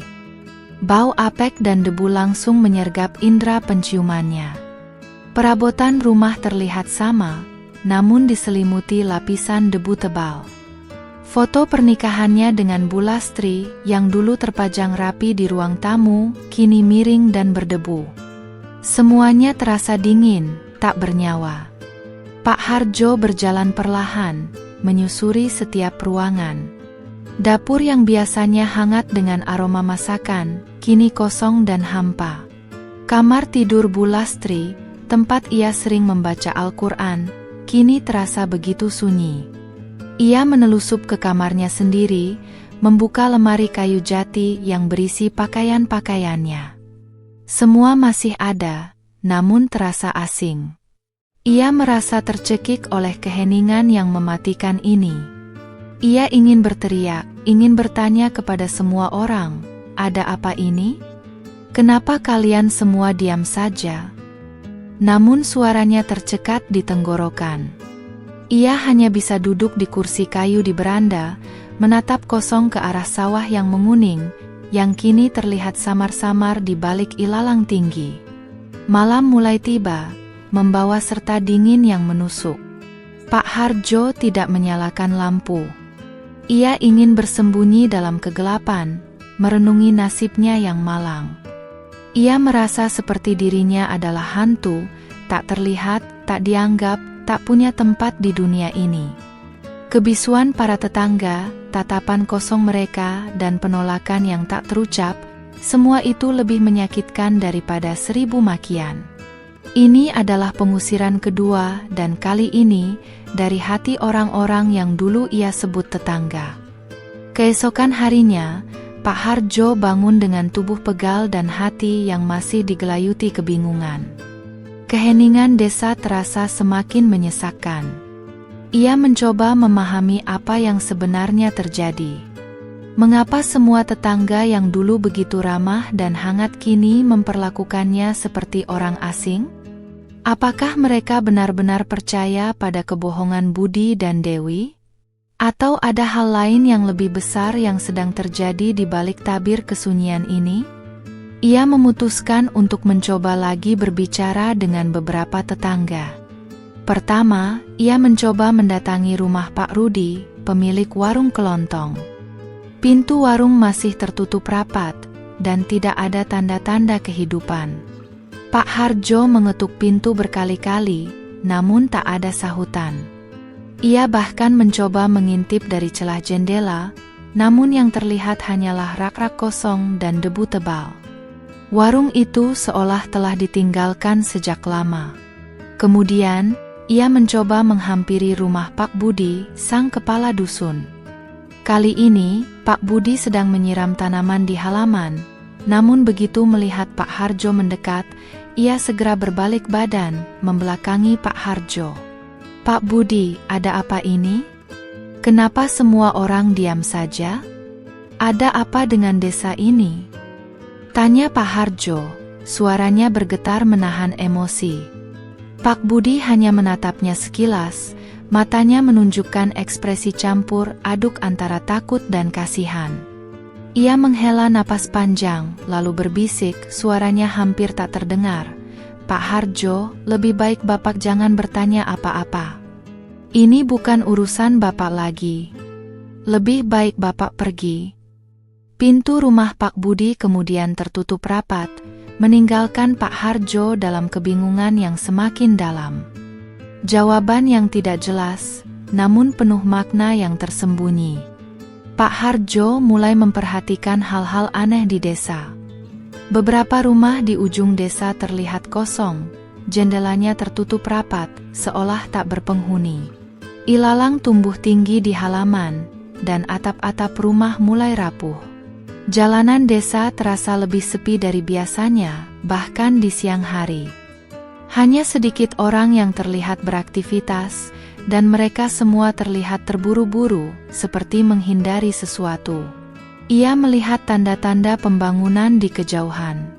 Bau apek dan debu langsung menyergap indera penciumannya. Perabotan rumah terlihat sama, namun diselimuti lapisan debu tebal. Foto pernikahannya dengan Bu Lastri yang dulu terpajang rapi di ruang tamu, kini miring dan berdebu. Semuanya terasa dingin, tak bernyawa. Pak Hardjo berjalan perlahan, menyusuri setiap ruangan. Dapur yang biasanya hangat dengan aroma masakan, kini kosong dan hampa. Kamar tidur Bu Lastri, tempat ia sering membaca Al-Quran, kini terasa begitu sunyi. Ia menelusup ke kamarnya sendiri, membuka lemari kayu jati yang berisi pakaian-pakaiannya. Semua masih ada, namun terasa asing. Ia merasa tercekik oleh keheningan yang mematikan ini. Ia ingin berteriak, ingin bertanya kepada semua orang, ada apa ini? Kenapa kalian semua diam saja? Namun suaranya tercekat di tenggorokan. Ia hanya bisa duduk di kursi kayu di beranda, menatap kosong ke arah sawah yang menguning, yang kini terlihat samar-samar di balik ilalang tinggi. Malam mulai tiba, membawa serta dingin yang menusuk. Pak Hardjo tidak menyalakan lampu. Ia ingin bersembunyi dalam kegelapan, merenungi nasibnya yang malang. Ia merasa seperti dirinya adalah hantu, tak terlihat, tak dianggap, tak punya tempat di dunia ini. Kebisuan para tetangga, tatapan kosong mereka, dan penolakan yang tak terucap, semua itu lebih menyakitkan daripada 1000 makian. Ini adalah pengusiran kedua dan kali ini dari hati orang-orang yang dulu ia sebut tetangga. Keesokan harinya, Pak Hardjo bangun dengan tubuh pegal dan hati yang masih digelayuti kebingungan. Keheningan desa terasa semakin menyesakkan. Ia mencoba memahami apa yang sebenarnya terjadi. Mengapa semua tetangga yang dulu begitu ramah dan hangat kini memperlakukannya seperti orang asing? Apakah mereka benar-benar percaya pada kebohongan Budi dan Dewi? Atau ada hal lain yang lebih besar yang sedang terjadi di balik tabir kesunyian ini? Ia memutuskan untuk mencoba lagi berbicara dengan beberapa tetangga. Pertama, ia mencoba mendatangi rumah Pak Rudi, pemilik warung kelontong. Pintu warung masih tertutup rapat, dan tidak ada tanda-tanda kehidupan. Pak Hardjo mengetuk pintu berkali-kali, namun tak ada sahutan. Ia bahkan mencoba mengintip dari celah jendela, namun yang terlihat hanyalah rak-rak kosong dan debu tebal. Warung itu seolah telah ditinggalkan sejak lama. Kemudian, ia mencoba menghampiri rumah Pak Budi, sang kepala dusun. Kali ini, Pak Budi sedang menyiram tanaman di halaman, Namun begitu melihat Pak Harjo mendekat, ia segera berbalik badan, membelakangi Pak Harjo. "Pak Budi, ada apa ini? Kenapa semua orang diam saja? Ada apa dengan desa ini?" tanya Pak Harjo, suaranya bergetar menahan emosi. Pak Budi hanya menatapnya sekilas, matanya menunjukkan ekspresi campur aduk antara takut dan kasihan. Ia menghela napas panjang, lalu berbisik, suaranya hampir tak terdengar. "Pak Harjo, lebih baik Bapak jangan bertanya apa-apa. Ini bukan urusan Bapak lagi. Lebih baik Bapak pergi." Pintu rumah Pak Budi kemudian tertutup rapat, meninggalkan Pak Harjo dalam kebingungan yang semakin dalam. Jawaban yang tidak jelas, namun penuh makna yang tersembunyi. Pak Harjo mulai memperhatikan hal-hal aneh di desa. Beberapa rumah di ujung desa terlihat kosong, jendelanya tertutup rapat, seolah tak berpenghuni. Ilalang tumbuh tinggi di halaman, dan atap-atap rumah mulai rapuh. Jalanan desa terasa lebih sepi dari biasanya, bahkan di siang hari. Hanya sedikit orang yang terlihat beraktivitas, dan mereka semua terlihat terburu-buru, seperti menghindari sesuatu. Ia melihat tanda-tanda pembangunan di kejauhan.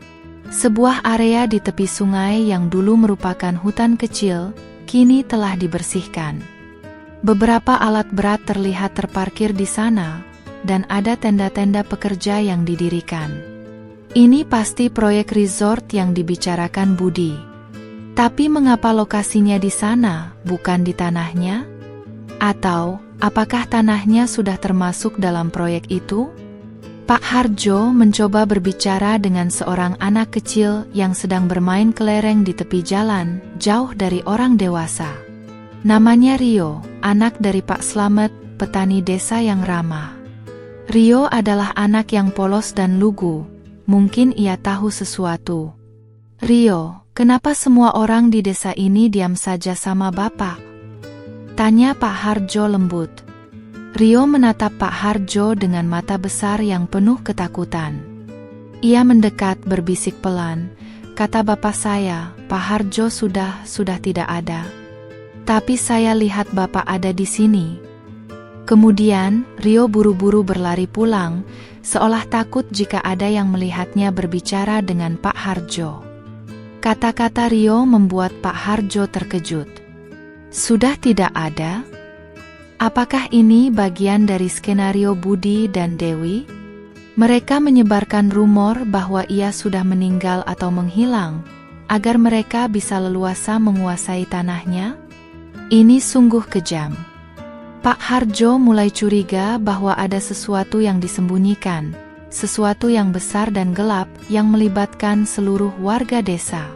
Sebuah area di tepi sungai yang dulu merupakan hutan kecil, kini telah dibersihkan. Beberapa alat berat terlihat terparkir di sana, dan ada tenda-tenda pekerja yang didirikan. Ini pasti proyek resort yang dibicarakan Budi. Tapi mengapa lokasinya di sana, bukan di tanahnya? Atau, apakah tanahnya sudah termasuk dalam proyek itu? Pak Harjo mencoba berbicara dengan seorang anak kecil yang sedang bermain kelereng di tepi jalan, jauh dari orang dewasa. Namanya Rio, anak dari Pak Slamet, petani desa yang ramah. Rio adalah anak yang polos dan lugu, mungkin ia tahu sesuatu. "Rio, kenapa semua orang di desa ini diam saja sama Bapak?" tanya Pak Harjo lembut. Rio menatap Pak Harjo dengan mata besar yang penuh ketakutan. Ia mendekat berbisik pelan, "Kata bapak saya, Pak Harjo sudah tidak ada. Tapi saya lihat Bapak ada di sini." Kemudian, Rio buru-buru berlari pulang, seolah takut jika ada yang melihatnya berbicara dengan Pak Harjo. Kata-kata Rio membuat Pak Harjo terkejut. "Sudah tidak ada? Apakah ini bagian dari skenario Budi dan Dewi? Mereka menyebarkan rumor bahwa ia sudah meninggal atau menghilang, agar mereka bisa leluasa menguasai tanahnya? Ini sungguh kejam." Pak Harjo mulai curiga bahwa ada sesuatu yang disembunyikan, sesuatu yang besar dan gelap yang melibatkan seluruh warga desa.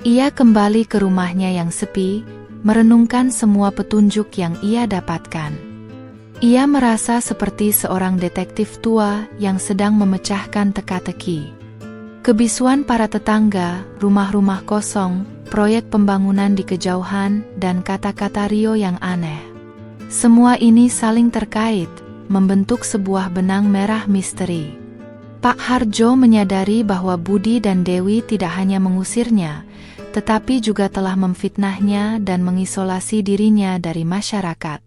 Ia kembali ke rumahnya yang sepi, merenungkan semua petunjuk yang ia dapatkan. Ia merasa seperti seorang detektif tua yang sedang memecahkan teka-teki. Kebisuan para tetangga, rumah-rumah kosong, proyek pembangunan di kejauhan, dan kata-kata Rio yang aneh. Semua ini saling terkait, membentuk sebuah benang merah misteri. Pak Harjo menyadari bahwa Budi dan Dewi tidak hanya mengusirnya, tetapi juga telah memfitnahnya dan mengisolasi dirinya dari masyarakat.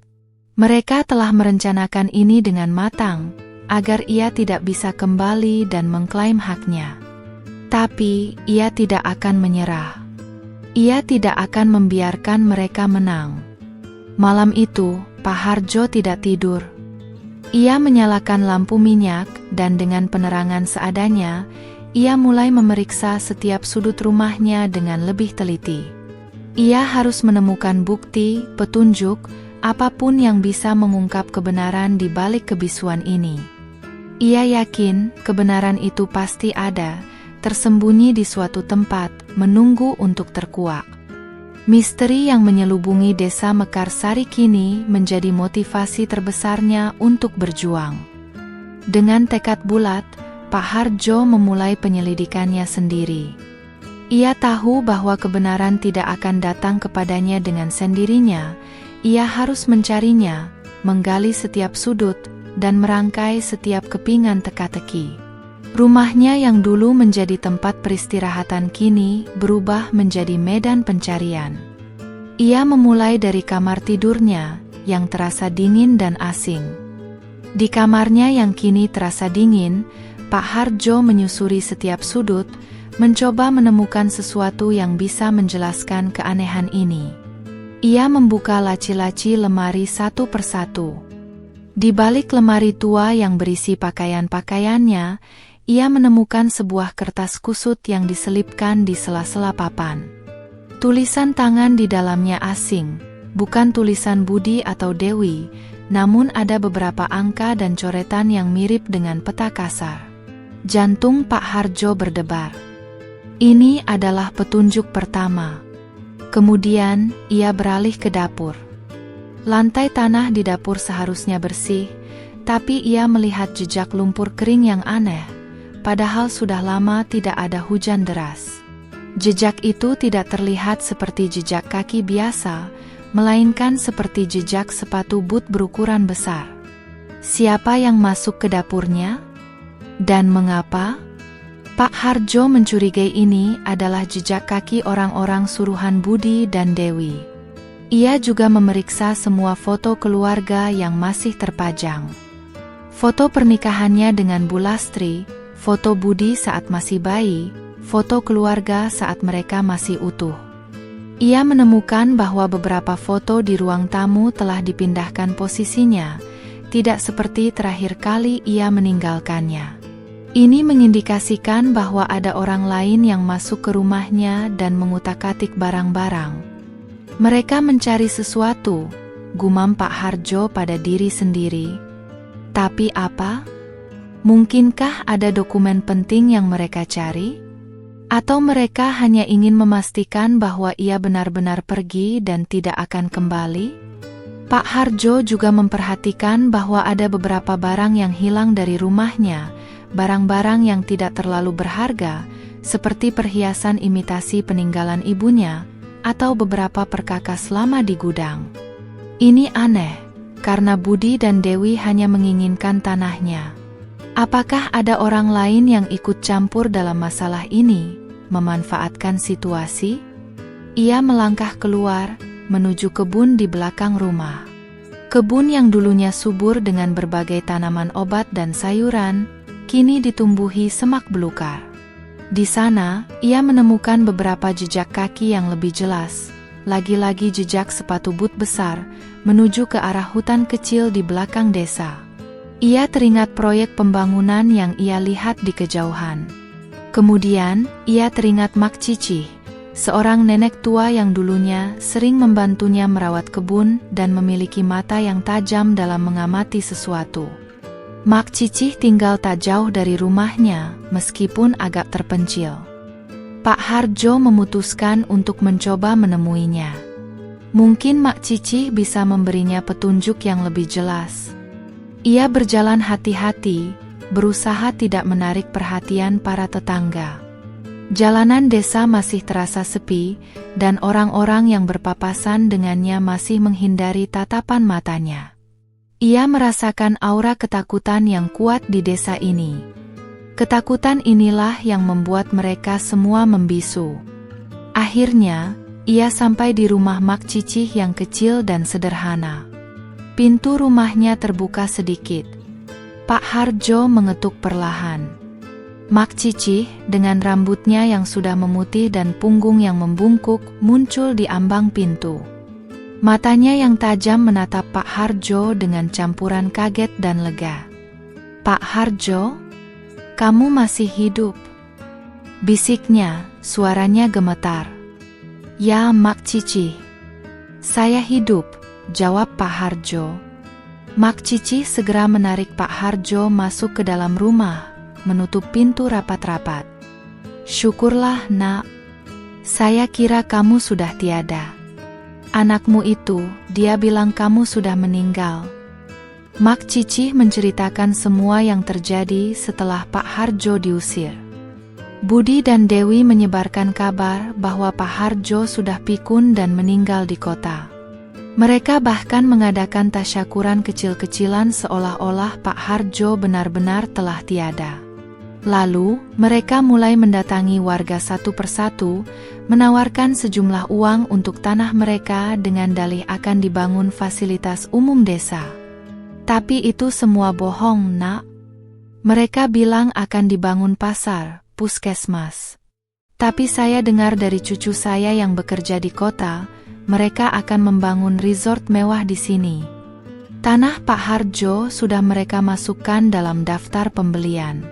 Mereka telah merencanakan ini dengan matang, agar ia tidak bisa kembali dan mengklaim haknya. Tapi, ia tidak akan menyerah. Ia tidak akan membiarkan mereka menang. Malam itu, Pak Harjo tidak tidur. Ia menyalakan lampu minyak, dan dengan penerangan seadanya, ia mulai memeriksa setiap sudut rumahnya dengan lebih teliti. Ia harus menemukan bukti, petunjuk, apapun yang bisa mengungkap kebenaran di balik kebisuan ini. Ia yakin kebenaran itu pasti ada, tersembunyi di suatu tempat, menunggu untuk terkuak. Misteri yang menyelubungi desa Mekarsari kini menjadi motivasi terbesarnya untuk berjuang. Dengan tekad bulat, Pak Harjo memulai penyelidikannya sendiri. Ia tahu bahwa kebenaran tidak akan datang kepadanya dengan sendirinya. Ia harus mencarinya, menggali setiap sudut, dan merangkai setiap kepingan teka-teki. Rumahnya yang dulu menjadi tempat peristirahatan kini berubah menjadi medan pencarian. Ia memulai dari kamar tidurnya yang terasa dingin dan asing. Di kamarnya yang kini terasa dingin, Pak Hardjo menyusuri setiap sudut, mencoba menemukan sesuatu yang bisa menjelaskan keanehan ini. Ia membuka laci-laci lemari satu persatu. Di balik lemari tua yang berisi pakaian-pakaiannya, ia menemukan sebuah kertas kusut yang diselipkan di sela-sela papan. Tulisan tangan di dalamnya asing, bukan tulisan Budi atau Dewi, namun ada beberapa angka dan coretan yang mirip dengan peta kasar. Jantung Pak Hardjo berdebar. Ini adalah petunjuk pertama. Kemudian, ia beralih ke dapur. Lantai tanah di dapur seharusnya bersih, tapi ia melihat jejak lumpur kering yang aneh. Padahal sudah lama tidak ada hujan deras. Jejak itu tidak terlihat seperti jejak kaki biasa, melainkan seperti jejak sepatu boot berukuran besar. Siapa yang masuk ke dapurnya? Dan mengapa? Pak Hardjo mencurigai ini adalah jejak kaki orang-orang suruhan Budi dan Dewi. Ia juga memeriksa semua foto keluarga yang masih terpajang. Foto pernikahannya dengan Bu Lastri, foto Budi saat masih bayi, foto keluarga saat mereka masih utuh. Ia menemukan bahwa beberapa foto di ruang tamu telah dipindahkan posisinya, tidak seperti terakhir kali ia meninggalkannya. Ini mengindikasikan bahwa ada orang lain yang masuk ke rumahnya dan mengutak-atik barang-barang. Mereka mencari sesuatu, gumam Pak Hardjo pada diri sendiri. Tapi apa? Mungkinkah ada dokumen penting yang mereka cari? Atau mereka hanya ingin memastikan bahwa ia benar-benar pergi dan tidak akan kembali? Pak Hardjo juga memperhatikan bahwa ada beberapa barang yang hilang dari rumahnya, barang-barang yang tidak terlalu berharga, seperti perhiasan imitasi peninggalan ibunya, atau beberapa perkakas lama di gudang. Ini aneh, karena Budi dan Dewi hanya menginginkan tanahnya. Apakah ada orang lain yang ikut campur dalam masalah ini, memanfaatkan situasi? Ia melangkah keluar, menuju kebun di belakang rumah. Kebun yang dulunya subur dengan berbagai tanaman obat dan sayuran, kini ditumbuhi semak belukar. Di sana, ia menemukan beberapa jejak kaki yang lebih jelas, lagi-lagi jejak sepatu boot besar, menuju ke arah hutan kecil di belakang desa. Ia teringat proyek pembangunan yang ia lihat di kejauhan. Kemudian, ia teringat Mak Cici, seorang nenek tua yang dulunya sering membantunya merawat kebun dan memiliki mata yang tajam dalam mengamati sesuatu. Mak Cici tinggal tak jauh dari rumahnya, meskipun agak terpencil. Pak Hardjo memutuskan untuk mencoba menemuinya. Mungkin Mak Cici bisa memberinya petunjuk yang lebih jelas. Ia berjalan hati-hati, berusaha tidak menarik perhatian para tetangga. Jalanan desa masih terasa sepi, dan orang-orang yang berpapasan dengannya masih menghindari tatapan matanya. Ia merasakan aura ketakutan yang kuat di desa ini. Ketakutan inilah yang membuat mereka semua membisu. Akhirnya, ia sampai di rumah Mak Cici yang kecil dan sederhana. Pintu rumahnya terbuka sedikit. Pak Hardjo mengetuk perlahan. Mak Cici, dengan rambutnya yang sudah memutih dan punggung yang membungkuk, muncul di ambang pintu. Matanya yang tajam menatap Pak Hardjo dengan campuran kaget dan lega. "Pak Hardjo, kamu masih hidup?" bisiknya, suaranya gemetar. "Ya, Mak Cici. Saya hidup," jawab Pak Hardjo. Mak Cici segera menarik Pak Hardjo masuk ke dalam rumah, menutup pintu rapat-rapat. "Syukurlah, Nak. Saya kira kamu sudah tiada. Anakmu itu, dia bilang kamu sudah meninggal." Mak Cici menceritakan semua yang terjadi setelah Pak Hardjo diusir. Budi dan Dewi menyebarkan kabar bahwa Pak Hardjo sudah pikun dan meninggal di kota. Mereka bahkan mengadakan tasyakuran kecil-kecilan seolah-olah Pak Hardjo benar-benar telah tiada. Lalu, mereka mulai mendatangi warga satu persatu, menawarkan sejumlah uang untuk tanah mereka dengan dalih akan dibangun fasilitas umum desa. Tapi itu semua bohong, Nak. Mereka bilang akan dibangun pasar, puskesmas. Tapi saya dengar dari cucu saya yang bekerja di kota, mereka akan membangun resort mewah di sini. Tanah Pak Harjo sudah mereka masukkan dalam daftar pembelian.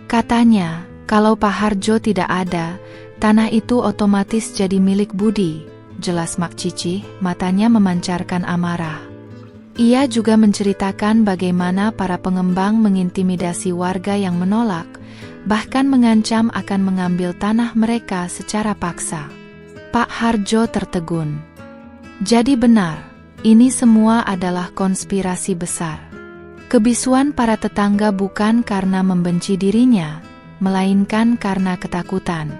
Katanya, kalau Pak Harjo tidak ada, tanah itu otomatis jadi milik Budi, jelas Mak Cici, matanya memancarkan amarah. Ia juga menceritakan bagaimana para pengembang mengintimidasi warga yang menolak, bahkan mengancam akan mengambil tanah mereka secara paksa. Pak Harjo tertegun. Jadi benar, ini semua adalah konspirasi besar. Kebisuan para tetangga bukan karena membenci dirinya, melainkan karena ketakutan.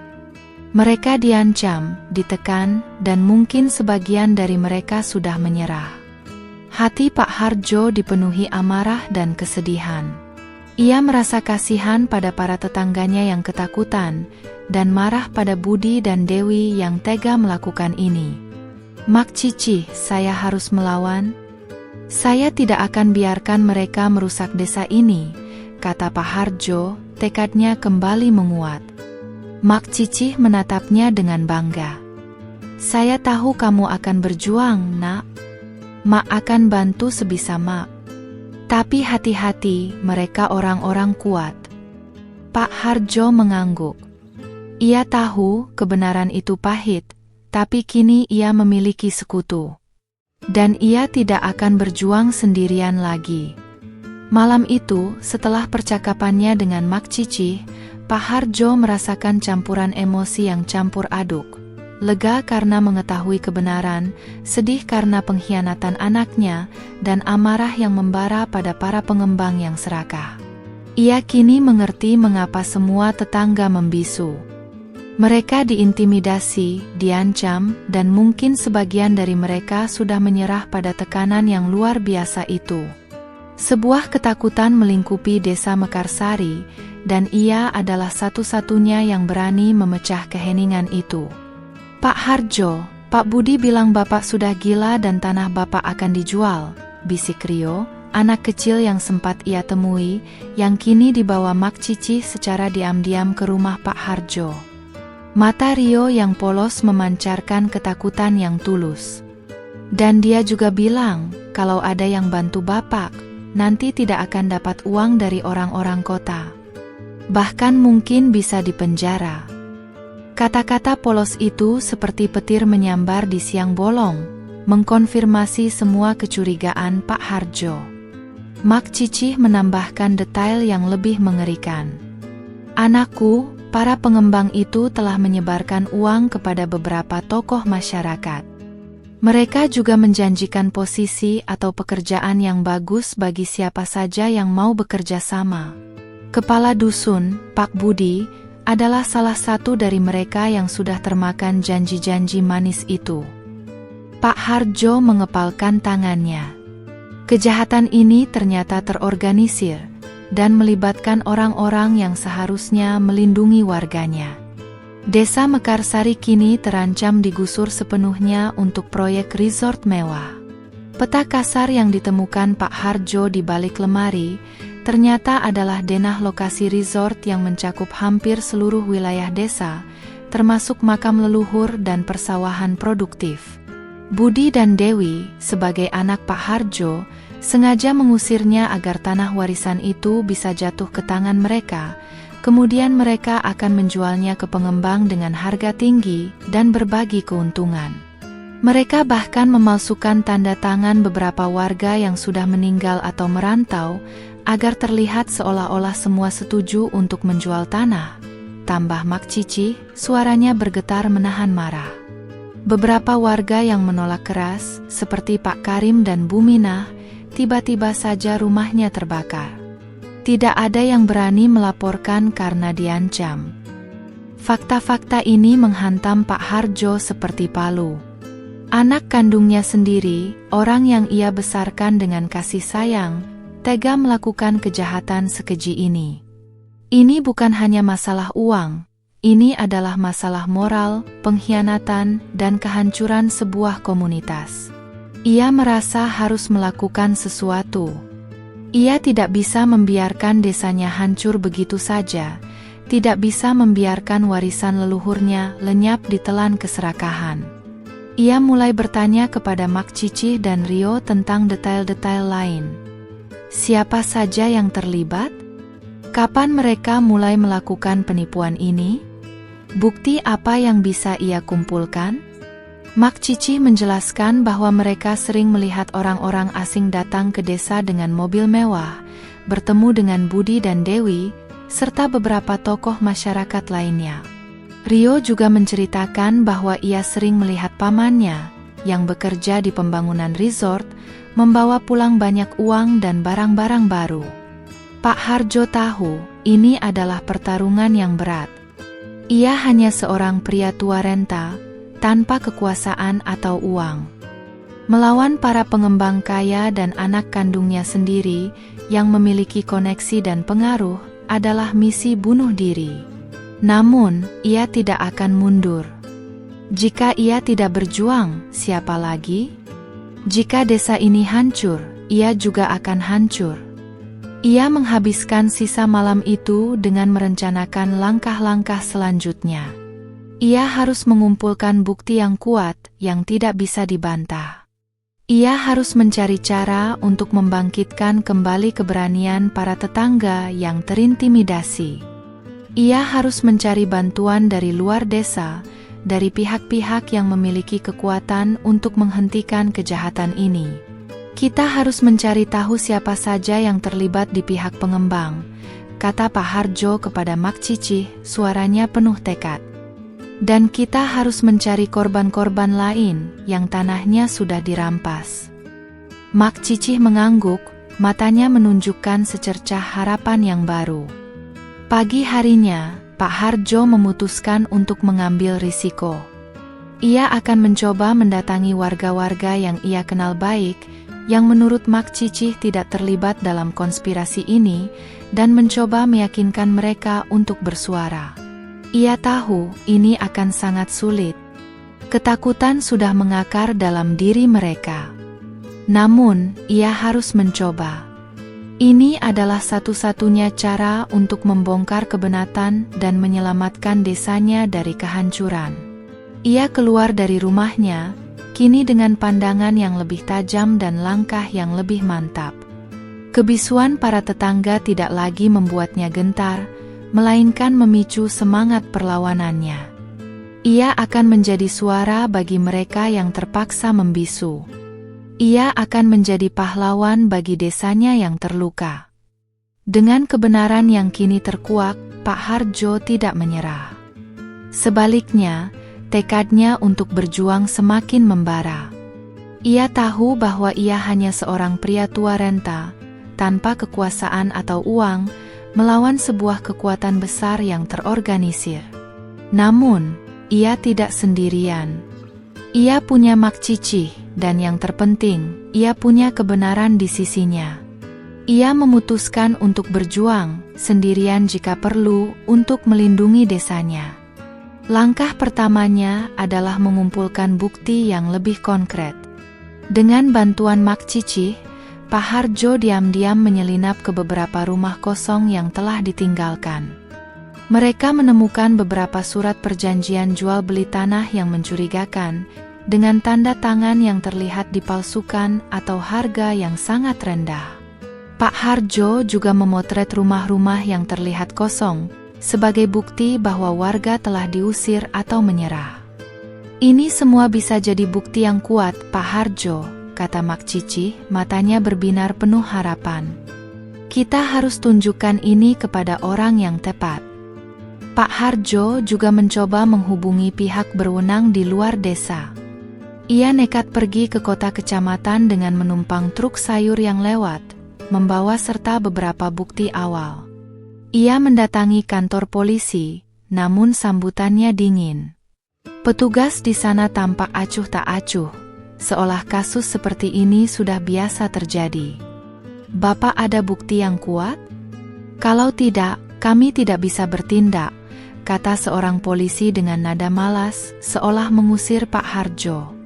Mereka diancam, ditekan, dan mungkin sebagian dari mereka sudah menyerah. Hati Pak Harjo dipenuhi amarah dan kesedihan. Ia merasa kasihan pada para tetangganya yang ketakutan, dan marah pada Budi dan Dewi yang tega melakukan ini. Mak Cici, saya harus melawan. Saya tidak akan biarkan mereka merusak desa ini, kata Pak Harjo, tekadnya kembali menguat. Mak Cici menatapnya dengan bangga. Saya tahu kamu akan berjuang, Nak. Mak akan bantu sebisa Mak. Tapi hati-hati, mereka orang-orang kuat. Pak Harjo mengangguk. Ia tahu kebenaran itu pahit, tapi kini ia memiliki sekutu. Dan ia tidak akan berjuang sendirian lagi. Malam itu, setelah percakapannya dengan Mak Cici, Pak Harjo merasakan campuran emosi yang campur aduk. Lega karena mengetahui kebenaran, sedih karena pengkhianatan anaknya, dan amarah yang membara pada para pengembang yang serakah. Ia kini mengerti mengapa semua tetangga membisu. Mereka diintimidasi, diancam, dan mungkin sebagian dari mereka sudah menyerah pada tekanan yang luar biasa itu. Sebuah ketakutan melingkupi desa Mekarsari, dan ia adalah satu-satunya yang berani memecah keheningan itu. Pak Harjo, Pak Budi bilang Bapak sudah gila dan tanah Bapak akan dijual, bisik Rio, anak kecil yang sempat ia temui, yang kini dibawa Mak Cici secara diam-diam ke rumah Pak Harjo. Mata Rio yang polos memancarkan ketakutan yang tulus. Dan dia juga bilang, kalau ada yang bantu Bapak, nanti tidak akan dapat uang dari orang-orang kota. Bahkan mungkin bisa dipenjara. Kata-kata polos itu seperti petir menyambar di siang bolong, mengkonfirmasi semua kecurigaan Pak Harjo. Mak Cici menambahkan detail yang lebih mengerikan. Anakku, para pengembang itu telah menyebarkan uang kepada beberapa tokoh masyarakat. Mereka juga menjanjikan posisi atau pekerjaan yang bagus bagi siapa saja yang mau bekerja sama. Kepala dusun, Pak Budi, adalah salah satu dari mereka yang sudah termakan janji-janji manis itu. Pak Harjo mengepalkan tangannya. Kejahatan ini ternyata terorganisir dan melibatkan orang-orang yang seharusnya melindungi warganya. Desa Mekarsari kini terancam digusur sepenuhnya untuk proyek resort mewah. Peta kasar yang ditemukan Pak Harjo di balik lemari, ternyata adalah denah lokasi resort yang mencakup hampir seluruh wilayah desa, termasuk makam leluhur dan persawahan produktif. Budi dan Dewi, sebagai anak Pak Harjo, sengaja mengusirnya agar tanah warisan itu bisa jatuh ke tangan mereka, kemudian mereka akan menjualnya ke pengembang dengan harga tinggi dan berbagi keuntungan. Mereka bahkan memalsukan tanda tangan beberapa warga yang sudah meninggal atau merantau, agar terlihat seolah-olah semua setuju untuk menjual tanah. Tambah Mak Cici, suaranya bergetar menahan marah. Beberapa warga yang menolak keras, seperti Pak Karim dan Bu Minah, tiba-tiba saja rumahnya terbakar. Tidak ada yang berani melaporkan karena diancam. Fakta-fakta ini menghantam Pak Harjo seperti palu. Anak kandungnya sendiri, orang yang ia besarkan dengan kasih sayang, tega melakukan kejahatan sekeji ini. Ini bukan hanya masalah uang, ini adalah masalah moral, pengkhianatan, dan kehancuran sebuah komunitas. Ia merasa harus melakukan sesuatu. Ia tidak bisa membiarkan desanya hancur begitu saja, tidak bisa membiarkan warisan leluhurnya lenyap ditelan keserakahan. Ia mulai bertanya kepada Mak Cicih dan Rio tentang detail-detail lain. Siapa saja yang terlibat? Kapan mereka mulai melakukan penipuan ini? Bukti apa yang bisa ia kumpulkan? Mak Cicih menjelaskan bahwa mereka sering melihat orang-orang asing datang ke desa dengan mobil mewah, bertemu dengan Budi dan Dewi, serta beberapa tokoh masyarakat lainnya. Rio juga menceritakan bahwa ia sering melihat pamannya, yang bekerja di pembangunan resort, membawa pulang banyak uang dan barang-barang baru. Pak Hardjo tahu, ini adalah pertarungan yang berat. Ia hanya seorang pria tua renta, tanpa kekuasaan atau uang. Melawan para pengembang kaya dan anak kandungnya sendiri, yang memiliki koneksi dan pengaruh, adalah misi bunuh diri. Namun, ia tidak akan mundur. Jika ia tidak berjuang, siapa lagi? Jika desa ini hancur, ia juga akan hancur. Ia menghabiskan sisa malam itu dengan merencanakan langkah-langkah selanjutnya. Ia harus mengumpulkan bukti yang kuat, yang tidak bisa dibantah. Ia harus mencari cara untuk membangkitkan kembali keberanian para tetangga yang terintimidasi. Ia harus mencari bantuan dari luar desa, dari pihak-pihak yang memiliki kekuatan untuk menghentikan kejahatan ini. Kita harus mencari tahu siapa saja yang terlibat di pihak pengembang, kata Pak Hardjo kepada Mak Cicih, suaranya penuh tekad. Dan kita harus mencari korban-korban lain yang tanahnya sudah dirampas. Mak Cicih mengangguk, matanya menunjukkan secercah harapan yang baru. Pagi harinya, Pak Hardjo memutuskan untuk mengambil risiko. Ia akan mencoba mendatangi warga-warga yang ia kenal baik, yang menurut Mak Cicih tidak terlibat dalam konspirasi ini, dan mencoba meyakinkan mereka untuk bersuara. Ia tahu ini akan sangat sulit. Ketakutan sudah mengakar dalam diri mereka. Namun, ia harus mencoba. Ini adalah satu-satunya cara untuk membongkar kebenaran dan menyelamatkan desanya dari kehancuran. Ia keluar dari rumahnya, kini dengan pandangan yang lebih tajam dan langkah yang lebih mantap. Kebisuan para tetangga tidak lagi membuatnya gentar, melainkan memicu semangat perlawanannya. Ia akan menjadi suara bagi mereka yang terpaksa membisu. Ia akan menjadi pahlawan bagi desanya yang terluka. Dengan kebenaran yang kini terkuak, Pak Hardjo tidak menyerah. Sebaliknya, tekadnya untuk berjuang semakin membara. Ia tahu bahwa ia hanya seorang pria tua renta, tanpa kekuasaan atau uang, melawan sebuah kekuatan besar yang terorganisir. Namun, ia tidak sendirian. Ia punya Mak Cicih, dan yang terpenting, ia punya kebenaran di sisinya. Ia memutuskan untuk berjuang, sendirian jika perlu, untuk melindungi desanya. Langkah pertamanya adalah mengumpulkan bukti yang lebih konkret. Dengan bantuan Mak Cicih, Pak Hardjo diam-diam menyelinap ke beberapa rumah kosong yang telah ditinggalkan. Mereka menemukan beberapa surat perjanjian jual beli tanah yang mencurigakan, dengan tanda tangan yang terlihat dipalsukan atau harga yang sangat rendah. Pak Hardjo juga memotret rumah-rumah yang terlihat kosong, sebagai bukti bahwa warga telah diusir atau menyerah. Ini semua bisa jadi bukti yang kuat, Pak Hardjo, kata Mak Cicih, matanya berbinar penuh harapan. Kita harus tunjukkan ini kepada orang yang tepat. Pak Hardjo juga mencoba menghubungi pihak berwenang di luar desa. Ia nekat pergi ke kota kecamatan dengan menumpang truk sayur yang lewat, membawa serta beberapa bukti awal. Ia mendatangi kantor polisi, namun sambutannya dingin. Petugas di sana tampak acuh tak acuh, seolah kasus seperti ini sudah biasa terjadi. Bapak ada bukti yang kuat? Kalau tidak, Kami tidak bisa bertindak, kata seorang polisi dengan nada malas, seolah mengusir Pak Harjo.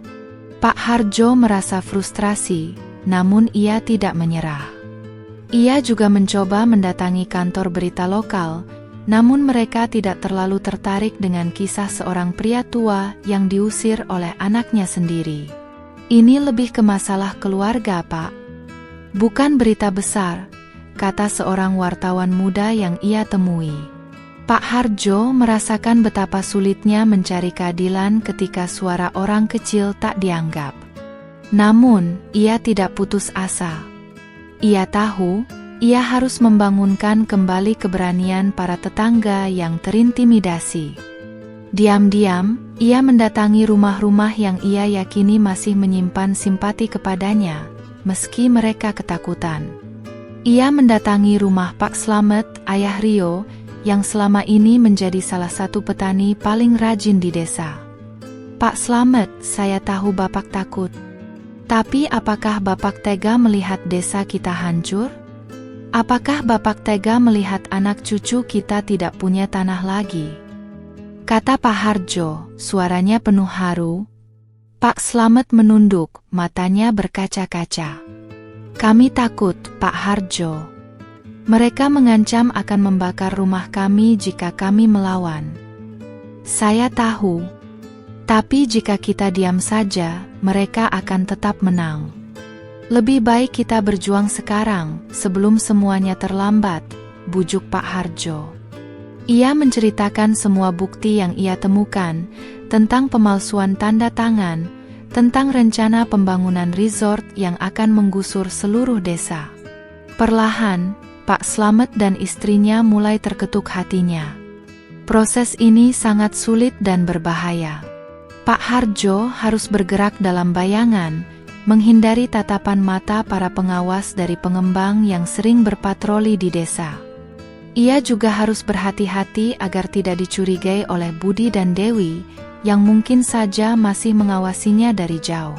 Pak Harjo merasa frustrasi, namun ia tidak menyerah. Ia juga mencoba mendatangi kantor berita lokal, namun mereka tidak terlalu tertarik dengan kisah seorang pria tua yang diusir oleh anaknya sendiri. Ini lebih ke masalah keluarga, Pak. Bukan berita besar, kata seorang wartawan muda yang ia temui. Pak Harjo merasakan betapa sulitnya mencari keadilan ketika suara orang kecil tak dianggap. Namun, ia tidak putus asa. Ia tahu, ia harus membangunkan kembali keberanian para tetangga yang terintimidasi. Diam-diam, ia mendatangi rumah-rumah yang ia yakini masih menyimpan simpati kepadanya, meski mereka ketakutan. Ia mendatangi rumah Pak Slamet, ayah Rio, yang selama ini menjadi salah satu petani paling rajin di desa. Pak Slamet, saya tahu Bapak takut. Tapi apakah Bapak tega melihat desa kita hancur? Apakah Bapak tega melihat anak cucu kita tidak punya tanah lagi? Kata Pak Harjo, suaranya penuh haru. Pak Slamet menunduk, matanya berkaca-kaca. Kami takut, Pak Harjo. Mereka mengancam akan membakar rumah kami jika kami melawan. Saya tahu. Tapi jika kita diam saja, mereka akan tetap menang. Lebih baik kita berjuang sekarang, sebelum semuanya terlambat, bujuk Pak Harjo. Ia menceritakan semua bukti yang ia temukan, tentang pemalsuan tanda tangan, tentang rencana pembangunan resort yang akan menggusur seluruh desa. Perlahan, Pak Slamet dan istrinya mulai terketuk hatinya. Proses ini sangat sulit dan berbahaya. Pak Harjo harus bergerak dalam bayangan, menghindari tatapan mata para pengawas dari pengembang yang sering berpatroli di desa. Ia juga harus berhati-hati agar tidak dicurigai oleh Budi dan Dewi, yang mungkin saja masih mengawasinya dari jauh.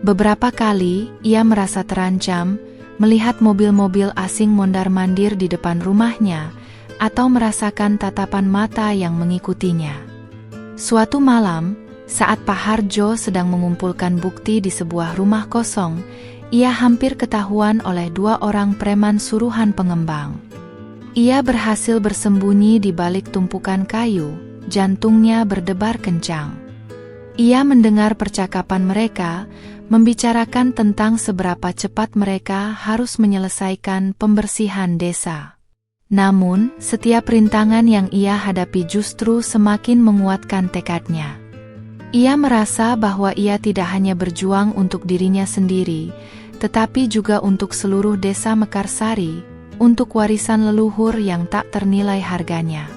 Beberapa kali, ia merasa terancam, melihat mobil-mobil asing mondar-mandir di depan rumahnya, atau merasakan tatapan mata yang mengikutinya. Suatu malam, saat Pak Harjo sedang mengumpulkan bukti di sebuah rumah kosong, ia hampir ketahuan oleh 2 orang preman suruhan pengembang. Ia berhasil bersembunyi di balik tumpukan kayu, jantungnya berdebar kencang. Ia mendengar percakapan mereka, membicarakan tentang seberapa cepat mereka harus menyelesaikan pembersihan desa. Namun, setiap rintangan yang ia hadapi justru semakin menguatkan tekadnya. Ia merasa bahwa ia tidak hanya berjuang untuk dirinya sendiri, tetapi juga untuk seluruh desa Mekarsari, untuk warisan leluhur yang tak ternilai harganya.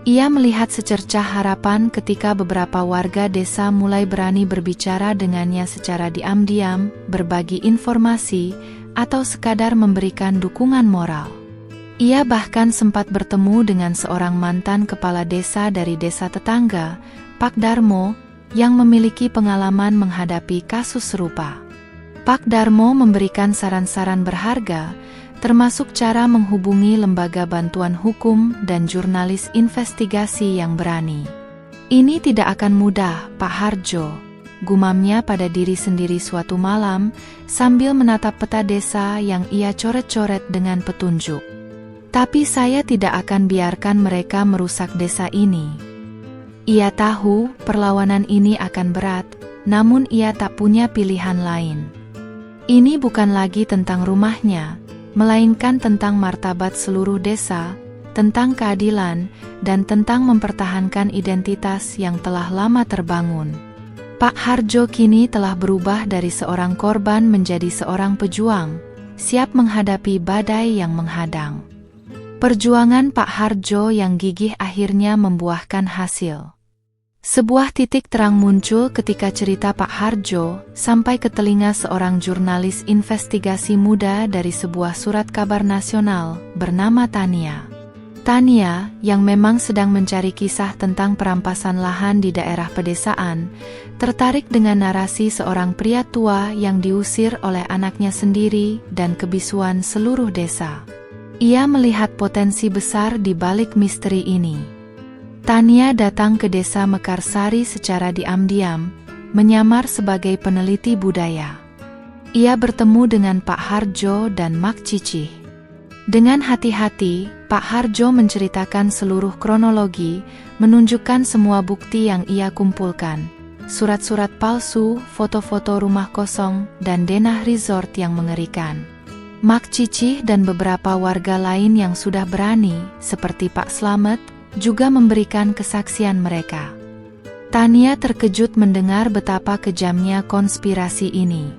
Ia melihat secercah harapan ketika beberapa warga desa mulai berani berbicara dengannya secara diam-diam, berbagi informasi, atau sekadar memberikan dukungan moral. Ia bahkan sempat bertemu dengan seorang mantan kepala desa dari desa tetangga, Pak Darmo, yang memiliki pengalaman menghadapi kasus serupa. Pak Darmo memberikan saran-saran berharga, termasuk cara menghubungi lembaga bantuan hukum dan jurnalis investigasi yang berani. Ini tidak akan mudah, Pak Harjo, gumamnya pada diri sendiri suatu malam, sambil menatap peta desa yang ia coret-coret dengan petunjuk. Tapi saya tidak akan biarkan mereka merusak desa ini. Ia tahu perlawanan ini akan berat, namun ia tak punya pilihan lain. Ini bukan lagi tentang rumahnya, melainkan tentang martabat seluruh desa, tentang keadilan, dan tentang mempertahankan identitas yang telah lama terbangun. Pak Harjo kini telah berubah dari seorang korban menjadi seorang pejuang, siap menghadapi badai yang menghadang. Perjuangan Pak Harjo yang gigih akhirnya membuahkan hasil. Sebuah titik terang muncul ketika cerita Pak Harjo sampai ke telinga seorang jurnalis investigasi muda dari sebuah surat kabar nasional bernama Tania. Tania, yang memang sedang mencari kisah tentang perampasan lahan di daerah pedesaan, tertarik dengan narasi seorang pria tua yang diusir oleh anaknya sendiri dan kebisuan seluruh desa. Ia melihat potensi besar di balik misteri ini. Tania datang ke desa Mekarsari secara diam-diam, menyamar sebagai peneliti budaya. Ia bertemu dengan Pak Harjo dan Mak Cicih. Dengan hati-hati, Pak Harjo menceritakan seluruh kronologi, menunjukkan semua bukti yang ia kumpulkan. Surat-surat palsu, foto-foto rumah kosong, dan denah resort yang mengerikan. Mak Cicih dan beberapa warga lain yang sudah berani, seperti Pak Slamet, juga memberikan kesaksian mereka. Tania terkejut mendengar betapa kejamnya konspirasi ini.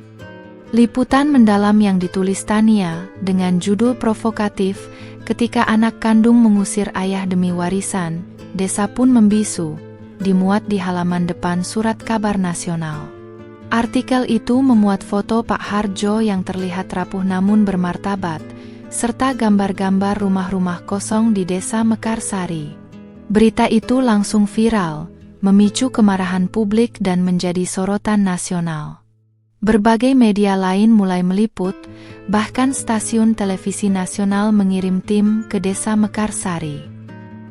Liputan mendalam yang ditulis Tania, dengan judul provokatif, "Ketika anak kandung mengusir ayah demi warisan, desa pun membisu", dimuat di halaman depan Surat Kabar Nasional. Artikel itu memuat foto Pak Harjo yang terlihat rapuh namun bermartabat, serta gambar-gambar rumah-rumah kosong di desa Mekarsari. Berita itu langsung viral, memicu kemarahan publik dan menjadi sorotan nasional. Berbagai media lain mulai meliput, bahkan stasiun televisi nasional mengirim tim ke desa Mekarsari.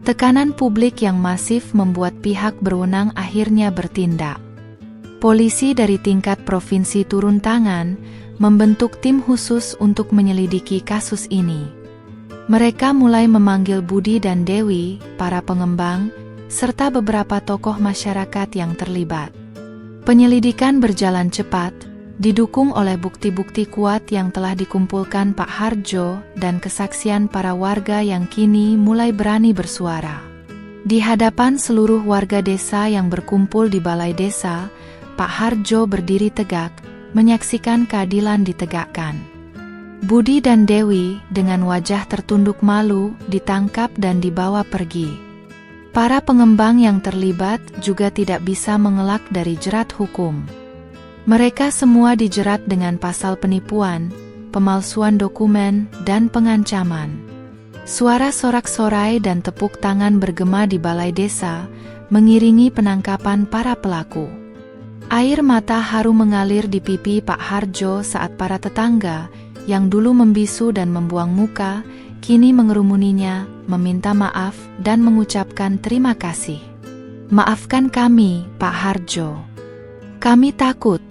Tekanan publik yang masif membuat pihak berwenang akhirnya bertindak. Polisi dari tingkat provinsi turun tangan, membentuk tim khusus untuk menyelidiki kasus ini. Mereka mulai memanggil Budi dan Dewi, para pengembang, serta beberapa tokoh masyarakat yang terlibat. Penyelidikan berjalan cepat, didukung oleh bukti-bukti kuat yang telah dikumpulkan Pak Harjo dan kesaksian para warga yang kini mulai berani bersuara. Di hadapan seluruh warga desa yang berkumpul di balai desa, Pak Harjo berdiri tegak, menyaksikan keadilan ditegakkan. Budi dan Dewi dengan wajah tertunduk malu ditangkap dan dibawa pergi. Para pengembang yang terlibat juga tidak bisa mengelak dari jerat hukum. Mereka semua dijerat dengan pasal penipuan, pemalsuan dokumen, dan pengancaman. Suara sorak-sorai dan tepuk tangan bergema di balai desa, mengiringi penangkapan para pelaku. Air mata haru mengalir di pipi Pak Harjo saat para tetangga, yang dulu membisu dan membuang muka, kini mengerumuninya, meminta maaf dan mengucapkan terima kasih. "Maafkan kami, Pak Harjo. Kami takut,"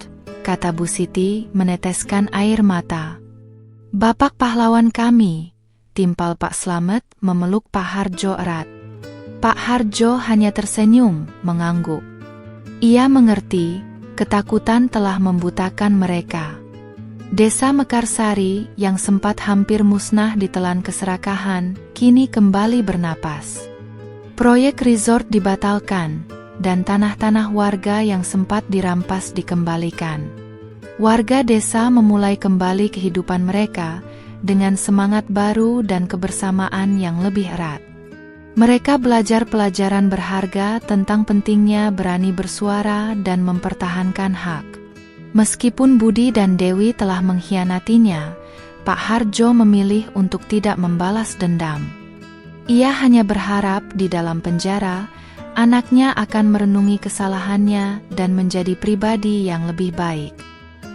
kata Bu Siti meneteskan air mata. "Bapak pahlawan kami," timpal Pak Slamet memeluk Pak Harjo erat. Pak Harjo hanya tersenyum, mengangguk. Ia mengerti, ketakutan telah membutakan mereka. Desa Mekarsari yang sempat hampir musnah ditelan keserakahan, kini kembali bernapas. Proyek resort dibatalkan, dan tanah-tanah warga yang sempat dirampas dikembalikan. Warga desa memulai kembali kehidupan mereka, dengan semangat baru dan kebersamaan yang lebih erat. Mereka belajar pelajaran berharga tentang pentingnya berani bersuara dan mempertahankan hak. Meskipun Budi dan Dewi telah mengkhianatinya, Pak Harjo memilih untuk tidak membalas dendam. Ia hanya berharap di dalam penjara, anaknya akan merenungi kesalahannya dan menjadi pribadi yang lebih baik.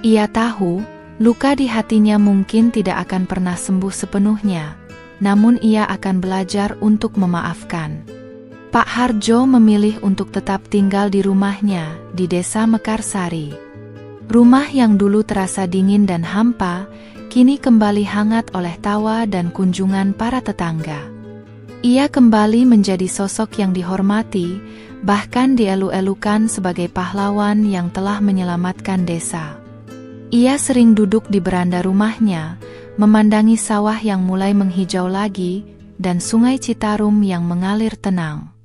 Ia tahu, luka di hatinya mungkin tidak akan pernah sembuh sepenuhnya, namun ia akan belajar untuk memaafkan. Pak Harjo memilih untuk tetap tinggal di rumahnya di desa Mekarsari. Rumah yang dulu terasa dingin dan hampa, kini kembali hangat oleh tawa dan kunjungan para tetangga. Ia kembali menjadi sosok yang dihormati, bahkan dielu-elukan sebagai pahlawan yang telah menyelamatkan desa. Ia sering duduk di beranda rumahnya, memandangi sawah yang mulai menghijau lagi, dan sungai Citarum yang mengalir tenang.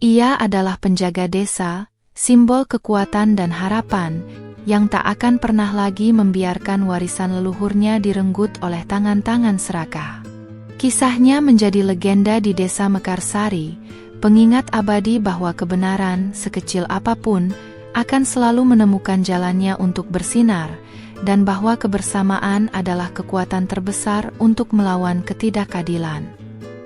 Ia adalah penjaga desa, simbol kekuatan dan harapan, yang tak akan pernah lagi membiarkan warisan leluhurnya direnggut oleh tangan-tangan serakah. Kisahnya menjadi legenda di desa Mekarsari, pengingat abadi bahwa kebenaran, sekecil apapun, akan selalu menemukan jalannya untuk bersinar, dan bahwa kebersamaan adalah kekuatan terbesar untuk melawan ketidakadilan.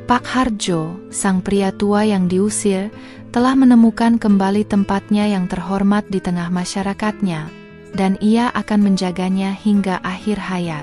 Pak Harjo, sang pria tua yang diusir, telah menemukan kembali tempatnya yang terhormat di tengah masyarakatnya, dan ia akan menjaganya hingga akhir hayat.